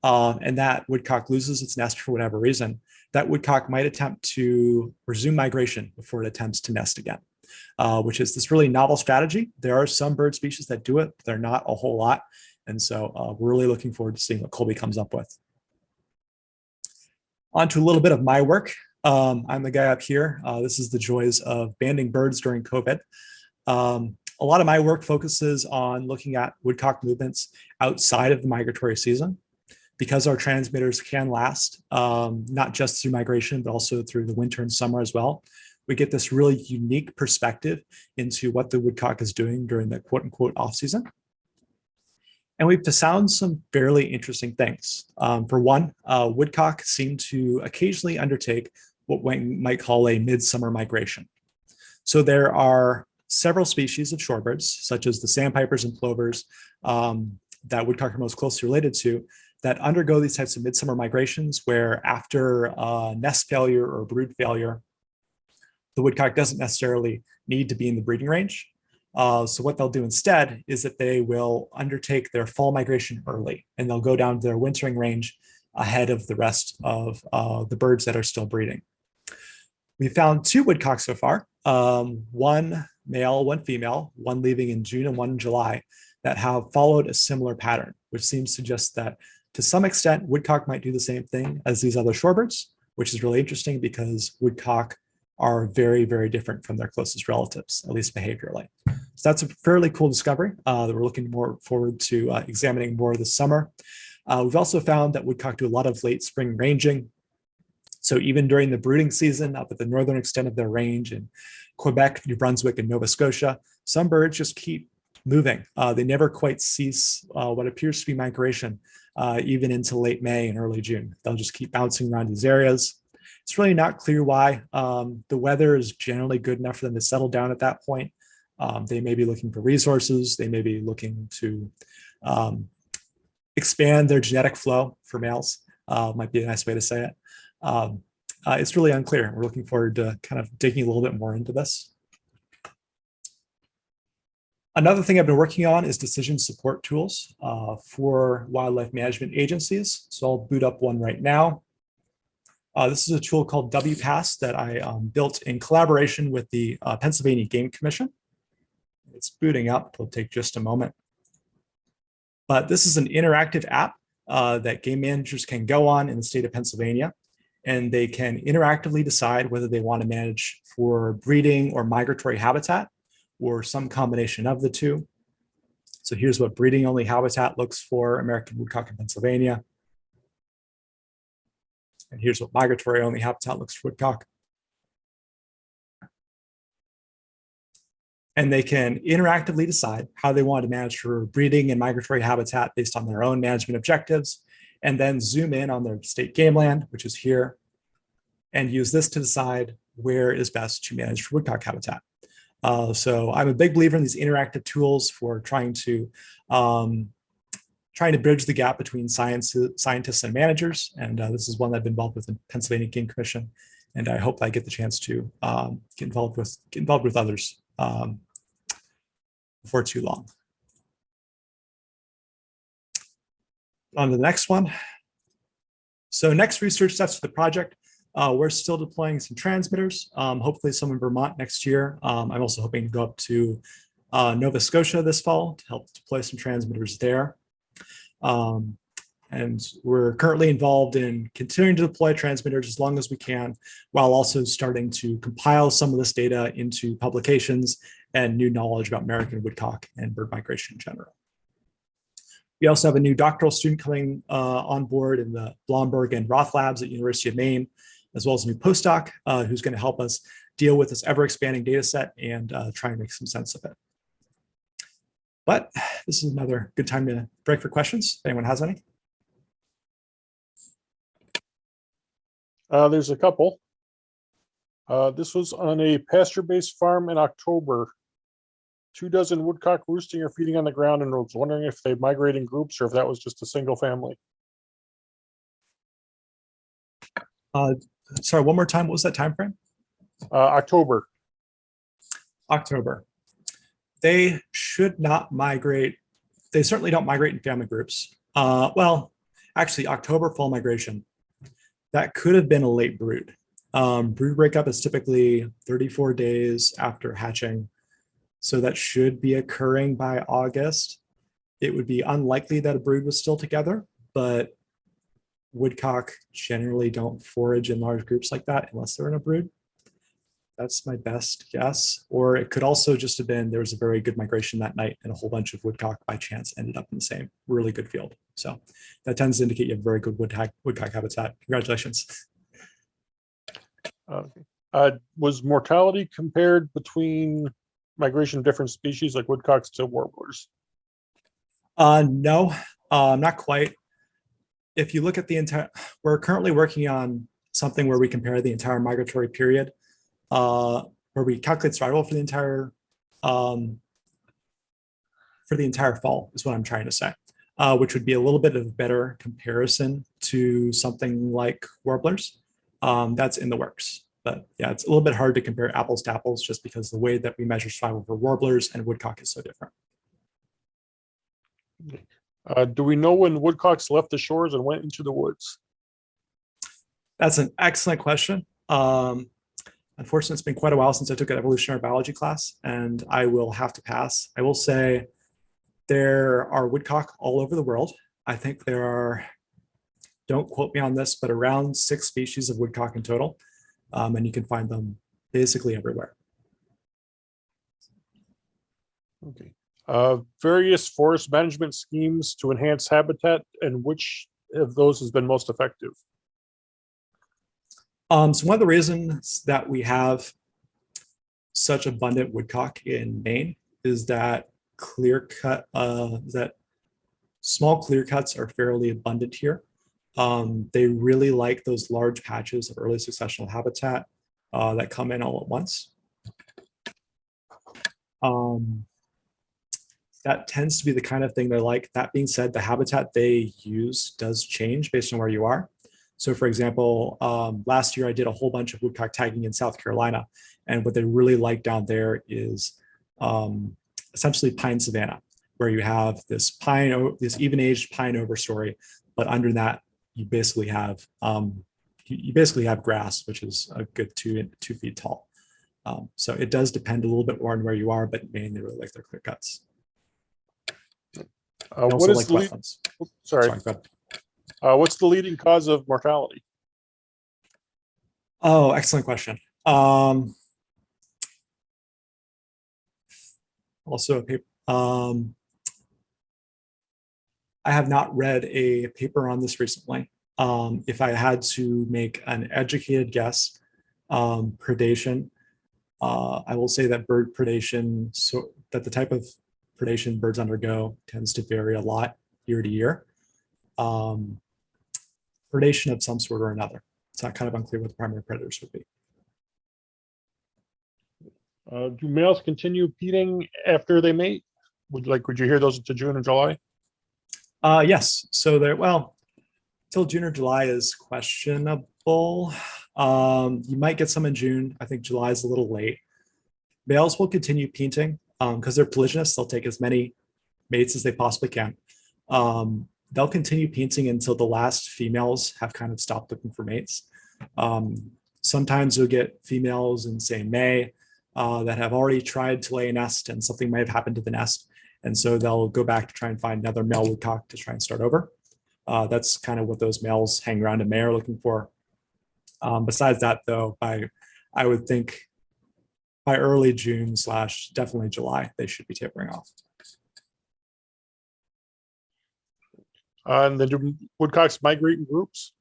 and that woodcock loses its nest for whatever reason, that woodcock might attempt to resume migration before it attempts to nest again, which is this really novel strategy. There are some bird species that do it, but they're not a whole lot. And so we're really looking forward to seeing what Colby comes up with. On to a little bit of my work. I'm the guy up here. This is the joys of banding birds during COVID. A lot of my work focuses on looking at woodcock movements outside of the migratory season, because our transmitters can last, not just through migration, but also through the winter and summer as well. We get this really unique perspective into what the woodcock is doing during the quote unquote off season. And we've found some fairly interesting things. For one, woodcock seem to occasionally undertake what one might call a midsummer migration. So there are several species of shorebirds, such as the sandpipers and plovers, that woodcock are most closely related to, that undergo these types of midsummer migrations where after nest failure or brood failure, the woodcock doesn't necessarily need to be in the breeding range. So what they'll do instead is that they will undertake their fall migration early, and they'll go down to their wintering range ahead of the rest of the birds that are still breeding. We found 2 woodcocks so far, one male, one female, one leaving in June and one in July, that have followed a similar pattern, which seems to suggest that to some extent, woodcock might do the same thing as these other shorebirds, which is really interesting because woodcock are very, very different from their closest relatives, at least behaviorally. So that's a fairly cool discovery that we're looking more forward to examining more this summer. We've also found that woodcock do a lot of late spring ranging. So even during the brooding season, up at the northern extent of their range in Quebec, New Brunswick, and Nova Scotia, some birds just keep moving. They never quite cease what appears to be migration, even into late May and early June. They'll just keep bouncing around these areas. It's really not clear why. The weather is generally good enough for them to settle down at that point. They may be looking for resources. They may be looking to expand their genetic flow for males, might be a nice way to say it. It's really unclear. We're looking forward to kind of digging a little bit more into this. Another thing I've been working on is decision support tools for wildlife management agencies. So I'll boot up one right now. This is a tool called WPASS that I built in collaboration with the Pennsylvania Game Commission. It's booting up. It'll take just a moment. But this is an interactive app that game managers can go on in the state of Pennsylvania, and they can interactively decide whether they want to manage for breeding or migratory habitat, or some combination of the two. So here's what breeding only habitat looks for American woodcock in Pennsylvania. And here's what migratory only habitat looks for woodcock. And they can interactively decide how they want to manage for breeding and migratory habitat based on their own management objectives, and then zoom in on their state game land, which is here, and use this to decide where is best to manage for woodcock habitat. So I'm a big believer in these interactive tools for trying to bridge the gap between scientists and managers. And this is one that I've been involved with in Pennsylvania Game Commission. And I hope I get the chance to get involved with others before too long. On to the next one. So next research steps for the project. We're still deploying some transmitters, hopefully some in Vermont next year. I'm also hoping to go up to Nova Scotia this fall to help deploy some transmitters there. And we're currently involved in continuing to deploy transmitters as long as we can, while also starting to compile some of this data into publications and new knowledge about American woodcock and bird migration in general. We also have a new doctoral student coming on board in the Blomberg and Roth labs at University of Maine, as well as a new postdoc who's going to help us deal with this ever-expanding data set and try and make some sense of it. But this is another good time to break for questions, if anyone has any. There's a couple. This was on a pasture-based farm in October. 24 woodcock roosting or feeding on the ground, and I was wondering if they migrate in groups or if that was just a single family. Sorry, one more time. What was that time frame? October. October. They should not migrate. They certainly don't migrate in family groups. Well, actually, October fall migration. That could have been a late brood. Brood breakup is typically 34 days after hatching. So that should be occurring by August. It would be unlikely that a brood was still together, but woodcock generally don't forage in large groups like that unless they're in a brood. That's my best guess. Or it could also just have been there was a very good migration that night and a whole bunch of woodcock by chance ended up in the same really good field. So that tends to indicate you have very good woodcock habitat. Congratulations. Was mortality compared between migration of different species like woodcocks to warblers? No, not quite. If you look at the entire, we're currently working on something where we compare the entire migratory period, where we calculate survival for the entire fall is what I'm trying to say, which would be a little bit of a better comparison to something like warblers. That's in the works. But yeah, it's a little bit hard to compare apples to apples just because the way that we measure survival for warblers and woodcock is so different. Do we know when woodcocks left the shores and went into the woods? That's an excellent question. Unfortunately, it's been quite a while since I took an evolutionary biology class, and I will have to pass. I will say there are woodcock all over the world. I think there are, don't quote me on this, but around 6 species of woodcock in total. And you can find them basically everywhere. Okay. Various forest management schemes to enhance habitat, and which of those has been most effective? So one of the reasons that we have such abundant woodcock in Maine is that small clear cuts are fairly abundant here. They really like those large patches of early successional habitat that come in all at once. That tends to be the kind of thing they like. That being said, the habitat they use does change based on where you are. So for example, last year I did a whole bunch of woodcock tagging in South Carolina. And what they really like down there is essentially pine savanna, where you have this even-aged pine overstory, but under that, you basically have grass, which is a good 2 feet tall. So it does depend a little bit more on where you are, but in Maine, they really like their clear cuts. What is like wetlands. Sorry. What's the leading cause of mortality? Oh, excellent question. Also a paper. I have not read a paper on this recently. If I had to make an educated guess, predation, I will say that bird predation, so that the type of predation birds undergo tends to vary a lot year to year. Predation of some sort or another. It's not kind of unclear what the primary predators would be. Do males continue feeding after they mate? Would you hear those into June and July? Yes. So till June or July is questionable. You might get some in June. I think July is a little late. Males will continue painting because they're polygynous. They'll take as many mates as they possibly can. They'll continue painting until the last females have kind of stopped looking for mates. Sometimes you'll get females in, say, May that have already tried to lay a nest and something might have happened to the nest. And so they'll go back to try and find another male woodcock to try and start over. That's kind of what those males hang around in May are looking for. Besides that, though, I would think by early June / definitely July, they should be tapering off. And then do woodcocks migrate in groups?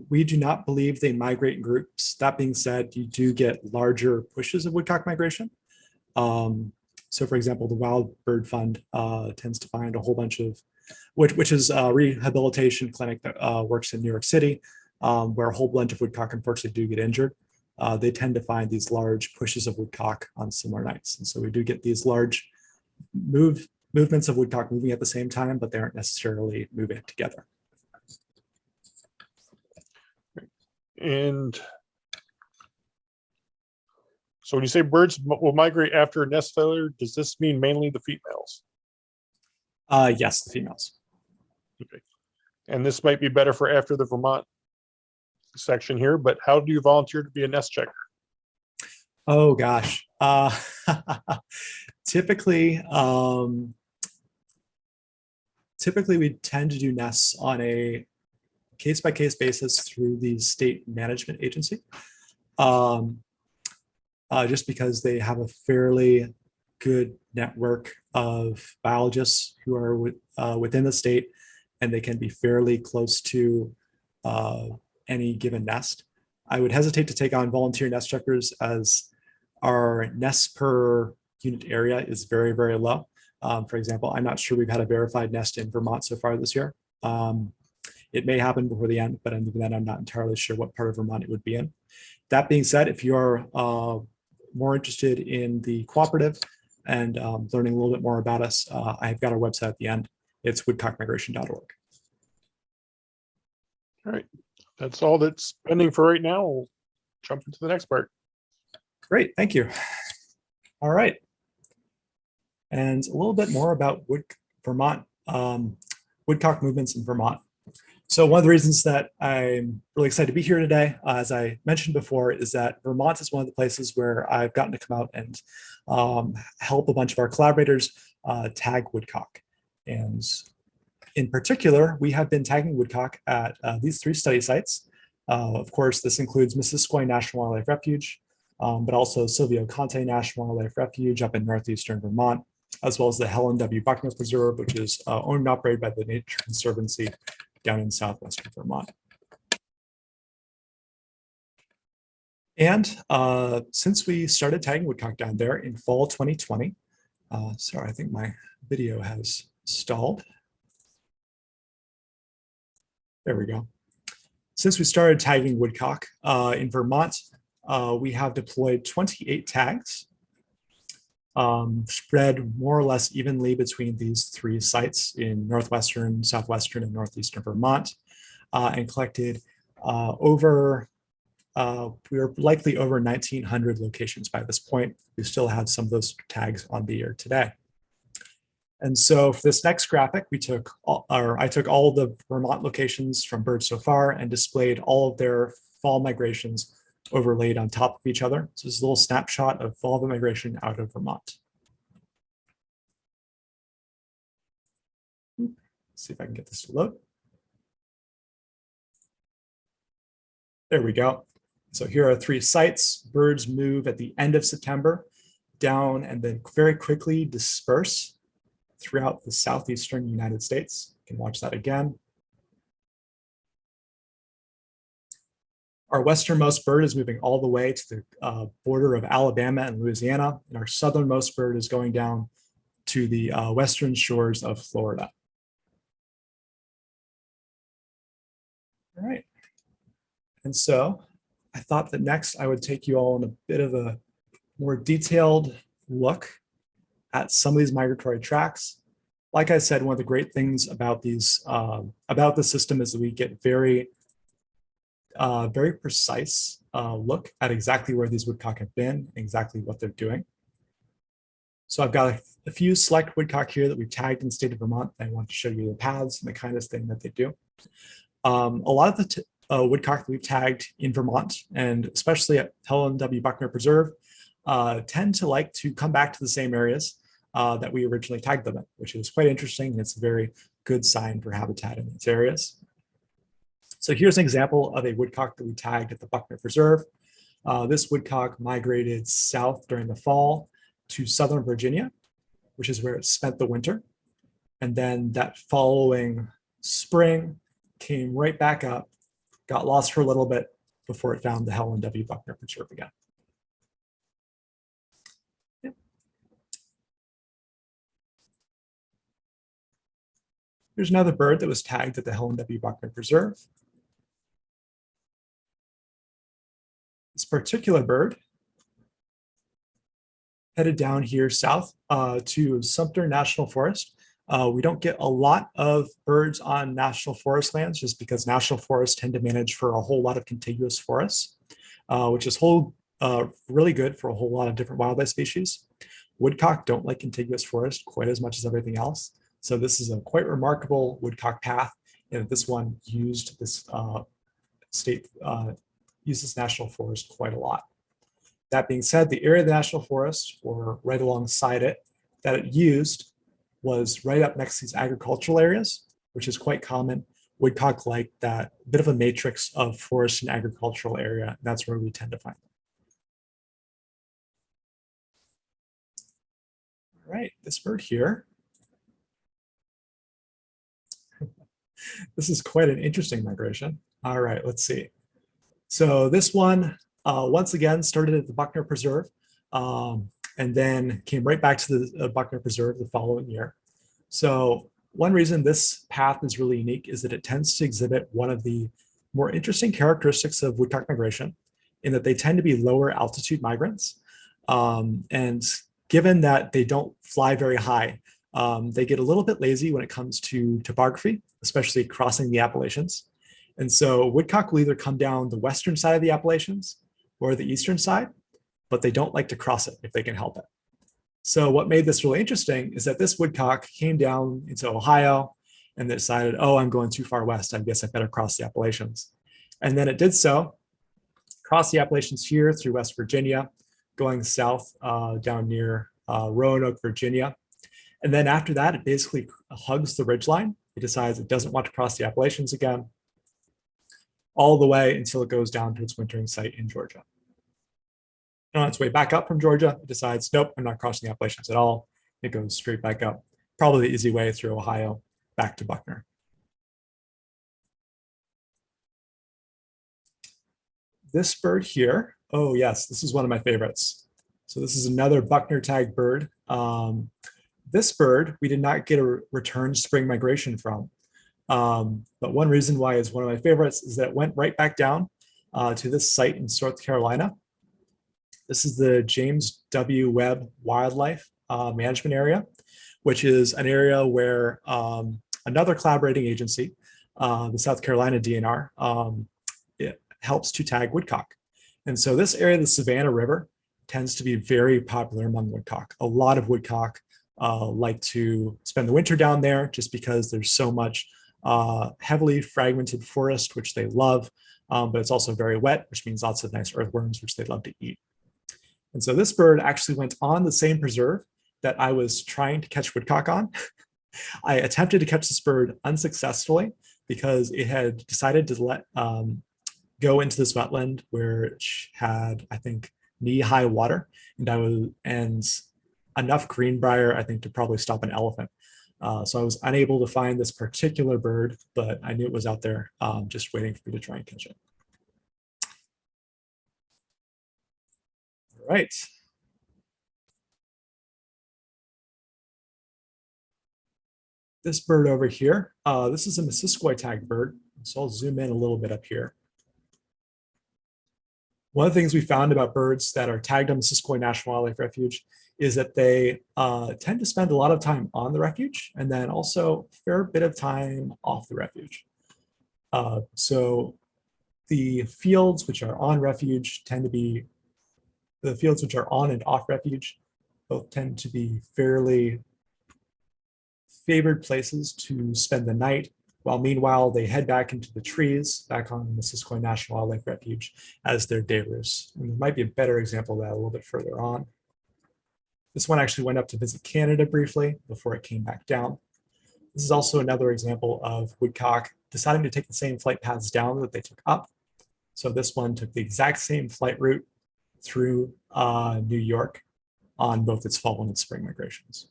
We do not believe they migrate in groups. That being said, you do get larger pushes of woodcock migration. So for example, the Wild Bird Fund tends to find a whole bunch of, which is a rehabilitation clinic that works in New York City, where a whole bunch of woodcock unfortunately do get injured. They tend to find these large pushes of woodcock on similar nights. And so we do get these large movements of woodcock moving at the same time, but they aren't necessarily moving together. And so when you say birds will migrate after a nest failure, does this mean mainly the females? Yes, the females. Okay. And this might be better for after the Vermont section here, but how do you volunteer to be a nest checker? Oh gosh. Typically we tend to do nests on a case-by-case basis through the state management agency, just because they have a fairly good network of biologists who are within the state, and they can be fairly close to any given nest. I would hesitate to take on volunteer nest checkers as our nests per unit area is very, very low. For example, I'm not sure we've had a verified nest in Vermont so far this year. It may happen before the end, but even then, I'm not entirely sure what part of Vermont it would be in. That being said, if you're more interested in the cooperative and learning a little bit more about us, I've got our website at the end. It's woodcockmigration.org. All right, that's all that's pending for right now. We'll jump into the next part. Great, thank you. All right. And a little bit more about Vermont, woodcock movements in Vermont. So one of the reasons that I'm really excited to be here today, as I mentioned before, is that Vermont is one of the places where I've gotten to come out and help a bunch of our collaborators tag woodcock. And in particular, we have been tagging woodcock at these 3 study sites. Of course, this includes Missisquoi National Wildlife Refuge, but also Silvio Conte National Wildlife Refuge up in northeastern Vermont, as well as the Helen W. Buckner Preserve, which is owned and operated by the Nature Conservancy down in southwestern Vermont. And since we started tagging woodcock down there in fall 2020, sorry, I think my video has stalled. There we go. Since we started tagging woodcock in Vermont, we have deployed 28 tags, spread more or less evenly between these 3 sites in northwestern, southwestern, and northeastern Vermont, and collected we are likely over 1,900 locations by this point. We still have some of those tags on the air today. And so for this next graphic, I took all the Vermont locations from birds so far and displayed all of their fall migrations overlaid on top of each other. So this is a little snapshot of fall migration out of Vermont. Let's see if I can get this to load. There we go. So here are 3 sites. Birds move at the end of September down and then very quickly disperse throughout the southeastern United States. You can watch that again. Our westernmost bird is moving all the way to the border of Alabama and Louisiana, and our southernmost bird is going down to the western shores of Florida. All right. And so I thought that next I would take you all in a bit of a more detailed look at some of these migratory tracks. Like I said, one of the great things about these, about the system is that we get very very precise look at exactly where these woodcock have been, exactly what they're doing. So I've got a few select woodcock here that we've tagged in the state of Vermont. I want to show you the paths and the kind of thing that they do. A lot of the woodcock that we've tagged in Vermont, and especially at Helen W. Buckner Preserve, tend to like to come back to the same areas that we originally tagged them in, which is quite interesting. And it's a very good sign for habitat in these areas. So here's an example of a woodcock that we tagged at the Buckner Preserve. This woodcock migrated south during the fall to southern Virginia, which is where it spent the winter. And then that following spring came right back up, got lost for a little bit before it found the Helen W. Buckner Preserve again. Here's another bird that was tagged at the Helen W. Buckner Preserve. This particular bird headed down here south to Sumter National Forest. We don't get a lot of birds on national forest lands just because national forests tend to manage for a whole lot of contiguous forests, which is really good for a whole lot of different wildlife species. Woodcock don't like contiguous forest quite as much as everything else. So this is a quite remarkable woodcock path, and this one used this uses national forest quite a lot. That being said, the area of the national forest, or right alongside it, that it used was right up next to these agricultural areas, which is quite common. Woodcock like that bit of a matrix of forest and agricultural area. And that's where we tend to find them. All right, this bird here. This is quite an interesting migration. All right, let's see. So this one, once again, started at the Buckner Preserve and then came right back to the Buckner Preserve the following year. So one reason this path is really unique is that it tends to exhibit one of the more interesting characteristics of woodcock migration in that they tend to be lower altitude migrants. And given that they don't fly very high, they get a little bit lazy when it comes to topography, especially crossing the Appalachians. And so woodcock will either come down the western side of the Appalachians or the eastern side, but they don't like to cross it if they can help it. So what made this really interesting is that this woodcock came down into Ohio and they decided, oh, I'm going too far west. I guess I better cross the Appalachians. And then it did so, crossed the Appalachians here through West Virginia, going south down near Roanoke, Virginia. And then after that, it basically hugs the ridgeline. It decides it doesn't want to cross the Appalachians again, all the way until it goes down to its wintering site in Georgia. And on its way back up from Georgia, it decides, nope, I'm not crossing the Appalachians at all. It goes straight back up, probably the easy way through Ohio, back to Buckner. This bird here, oh yes, this is one of my favorites. So this is another Buckner tag bird. This bird, we did not get a return spring migration from. But one reason why it's one of my favorites is that it went right back down to this site in North Carolina. This is the James W. Webb Wildlife Management Area, which is an area where another collaborating agency, the South Carolina DNR, it helps to tag woodcock. And so this area of the Savannah River tends to be very popular among woodcock. A lot of woodcock like to spend the winter down there just because there's so much heavily fragmented forest, which they love, but it's also very wet, which means lots of nice earthworms, which they love to eat. And so this bird actually went on the same preserve that I was trying to catch woodcock on. I attempted to catch this bird unsuccessfully because it had decided to go into this wetland where it had, I think, knee-high water, and enough greenbrier, I think, to probably stop an elephant. So I was unable to find this particular bird, but I knew it was out there just waiting for me to try and catch it. All right. This bird over here, this is a Missisquoi tag bird. So I'll zoom in a little bit up here. One of the things we found about birds that are tagged on Missisquoi National Wildlife Refuge is that they tend to spend a lot of time on the refuge and then also a fair bit of time off the refuge. So The fields which are on refuge tend to be, the fields which are on and off refuge both tend to be fairly favored places to spend the night, while meanwhile they head back into the trees back on Missisquoi National Wildlife Refuge as their day roosts. And there might be a better example of that a little bit further on. This one actually went up to visit Canada briefly before it came back down. This is also another example of woodcock deciding to take the same flight paths down that they took up. So this one took the exact same flight route through New York on both its fall and its spring migrations.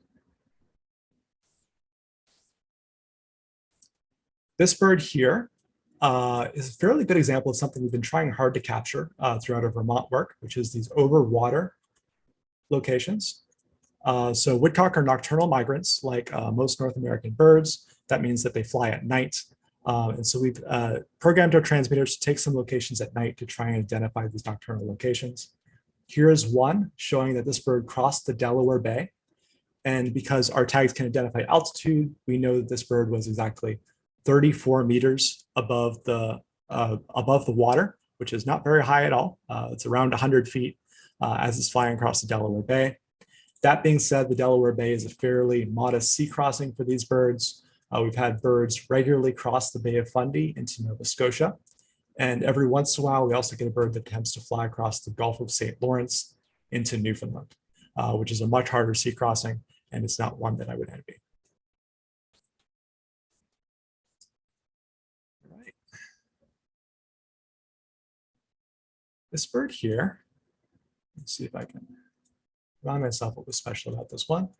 This bird here is a fairly good example of something we've been trying hard to capture throughout our Vermont work, which is these over water locations. So woodcock are nocturnal migrants like most North American birds. That means that they fly at night. And so we've programmed our transmitters to take some locations at night to try and identify these nocturnal locations. Here is one showing that this bird crossed the Delaware Bay. And because our tags can identify altitude, we know that this bird was exactly 34 meters above the water, which is not very high at all. It's around 100 feet as it's flying across the Delaware Bay. That being said, the Delaware Bay is a fairly modest sea crossing for these birds. We've had birds regularly cross the Bay of Fundy into Nova Scotia. And every once in a while, we also get a bird that attempts to fly across the Gulf of St. Lawrence into Newfoundland, which is a much harder sea crossing, and it's not one that I would envy. All right. This bird here, let's see if I can remind myself what was special about this one.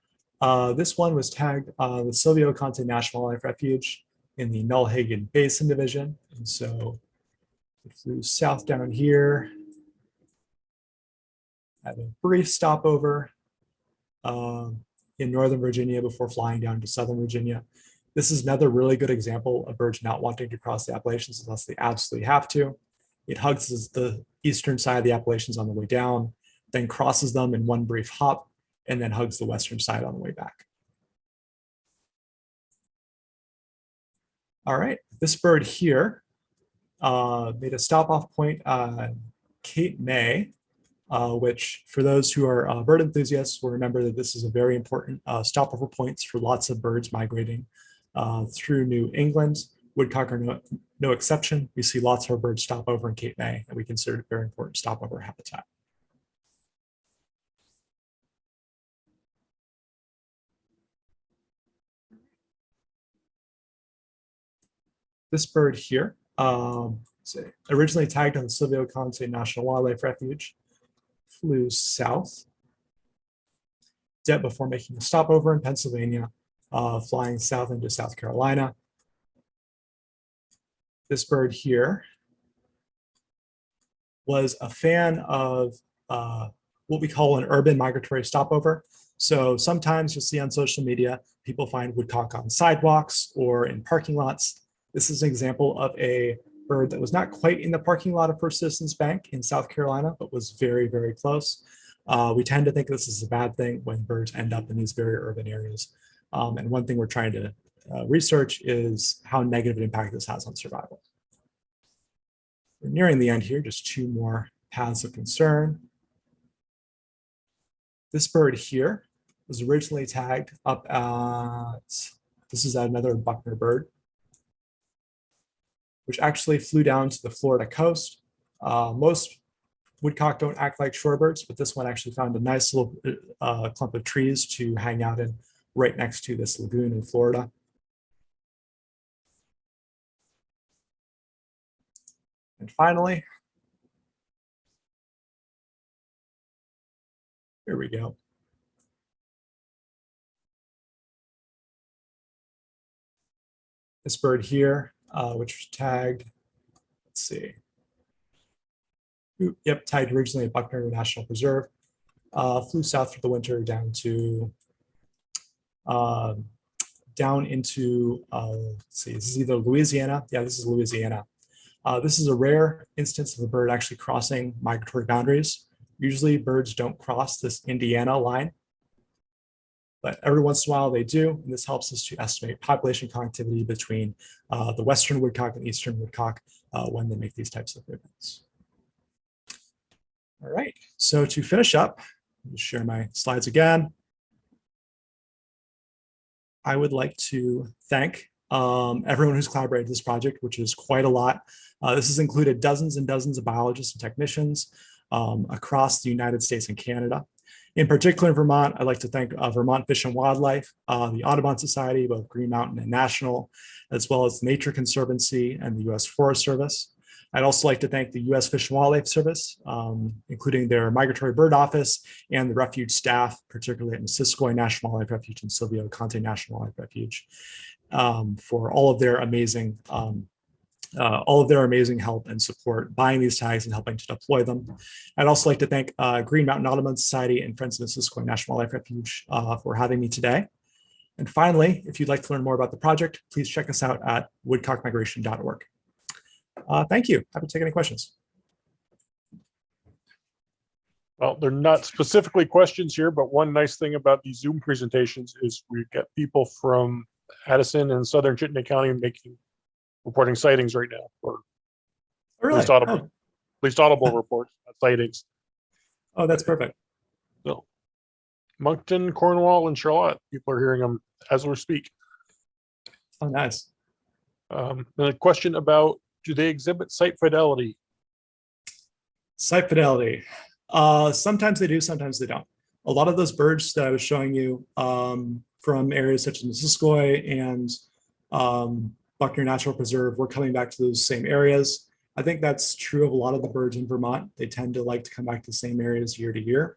This one was tagged the Silvio Conte National Wildlife Refuge in the Nullhagen Basin Division. And so it flew south down here, had a brief stopover in Northern Virginia before flying down to Southern Virginia. This is another really good example of birds not wanting to cross the Appalachians unless they absolutely have to. It hugs the eastern side of the Appalachians on the way down, then crosses them in one brief hop, and then hugs the western side on the way back. All right, this bird here made a stop-off point on Cape May, which for those who are bird enthusiasts will remember that this is a very important stopover points for lots of birds migrating through New England. Woodcock are no exception. We see lots of our birds stop over in Cape May, and we consider it a very important stopover habitat. This bird here, originally tagged on the Silvio Conte National Wildlife Refuge, flew south before making a stopover in Pennsylvania, flying south into South Carolina. This bird here was a fan of what we call an urban migratory stopover. So sometimes you'll see on social media, people find woodcock on sidewalks or in parking lots. This is an example of a bird that was not quite in the parking lot of First Citizens Bank in South Carolina, but was very, very close. We tend to think this is a bad thing when birds end up in these very urban areas. And one thing we're trying to research is how negative an impact this has on survival. We're nearing the end here, just two more paths of concern. This bird here was originally tagged up at, this is another Buckner bird, which actually flew down to the Florida coast. Most woodcock don't act like shorebirds, but this one actually found a nice little clump of trees to hang out in right next to this lagoon in Florida. And finally, here we go. This bird here, which was tagged, let's see. Yep, tagged originally at Buckner National Preserve, flew south for the winter down to, down into, let's see, this is either Louisiana. Yeah, this is Louisiana. This is a rare instance of a bird actually crossing migratory boundaries. Usually birds don't cross this Indiana line. but every once in a while they do, and this helps us to estimate population connectivity between the western woodcock and eastern woodcock when they make these types of movements. All right, so to finish up, I'll share my slides again. I would like to thank everyone who's collaborated this project, which is quite a lot. This has included dozens and dozens of biologists and technicians across the United States and Canada. In particular in Vermont, I'd like to thank Vermont Fish and Wildlife, the Audubon Society, both Green Mountain and National, as well as the Nature Conservancy and the U.S. Forest Service. I'd also like to thank the U.S. Fish and Wildlife Service, including their Migratory Bird Office and the Refuge staff, particularly at Missisquoi National Wildlife Refuge and Silvio Conte National Wildlife Refuge, for all of their amazing help and support buying these tags and helping to deploy them. I'd also like to thank Green Mountain Audubon Society and Friends of Missisquoi National Wildlife Refuge for having me today. And finally, if you'd like to learn more about the project, please check us out at woodcockmigration.org. Thank you. Happy to take any questions. Well, they're not specifically questions here, but one nice thing about these Zoom presentations is we get people from Addison and Southern Chittenden County reporting sightings right now, or Really? at least audible reports, not sightings. Oh, that's perfect. So, Moncton, Cornwall, and Charlotte, people are hearing them as we speak. Oh, nice. And a question about, do they exhibit site fidelity? Site fidelity. Sometimes they do, sometimes they don't. A lot of those birds that I was showing you from areas such as Missisquoi and Buckner Natural Preserve, we're coming back to those same areas. I think that's true of a lot of the birds in Vermont. They tend to like to come back to the same areas year to year.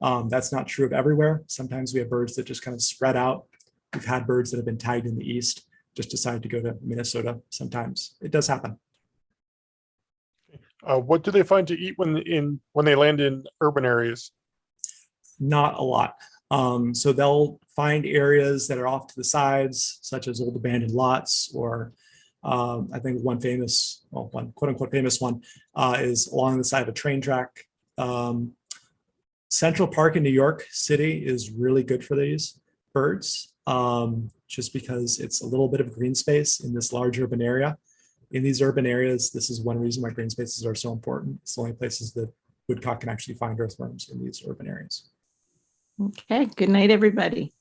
That's not true of everywhere. Sometimes we have birds that just kind of spread out. We've had birds that have been tagged in the east just decide to go to Minnesota. Sometimes it does happen. What do they find to eat when they land in urban areas? Not a lot. So they'll find areas that are off to the sides, such as old abandoned lots, or I think one famous, well, one quote unquote famous one is along the side of a train track. Central Park in New York City is really good for these birds, just because it's a little bit of green space in this large urban area. In these urban areas, this is one reason why green spaces are so important. It's the only places that woodcock can actually find earthworms in these urban areas. Okay, good night, everybody.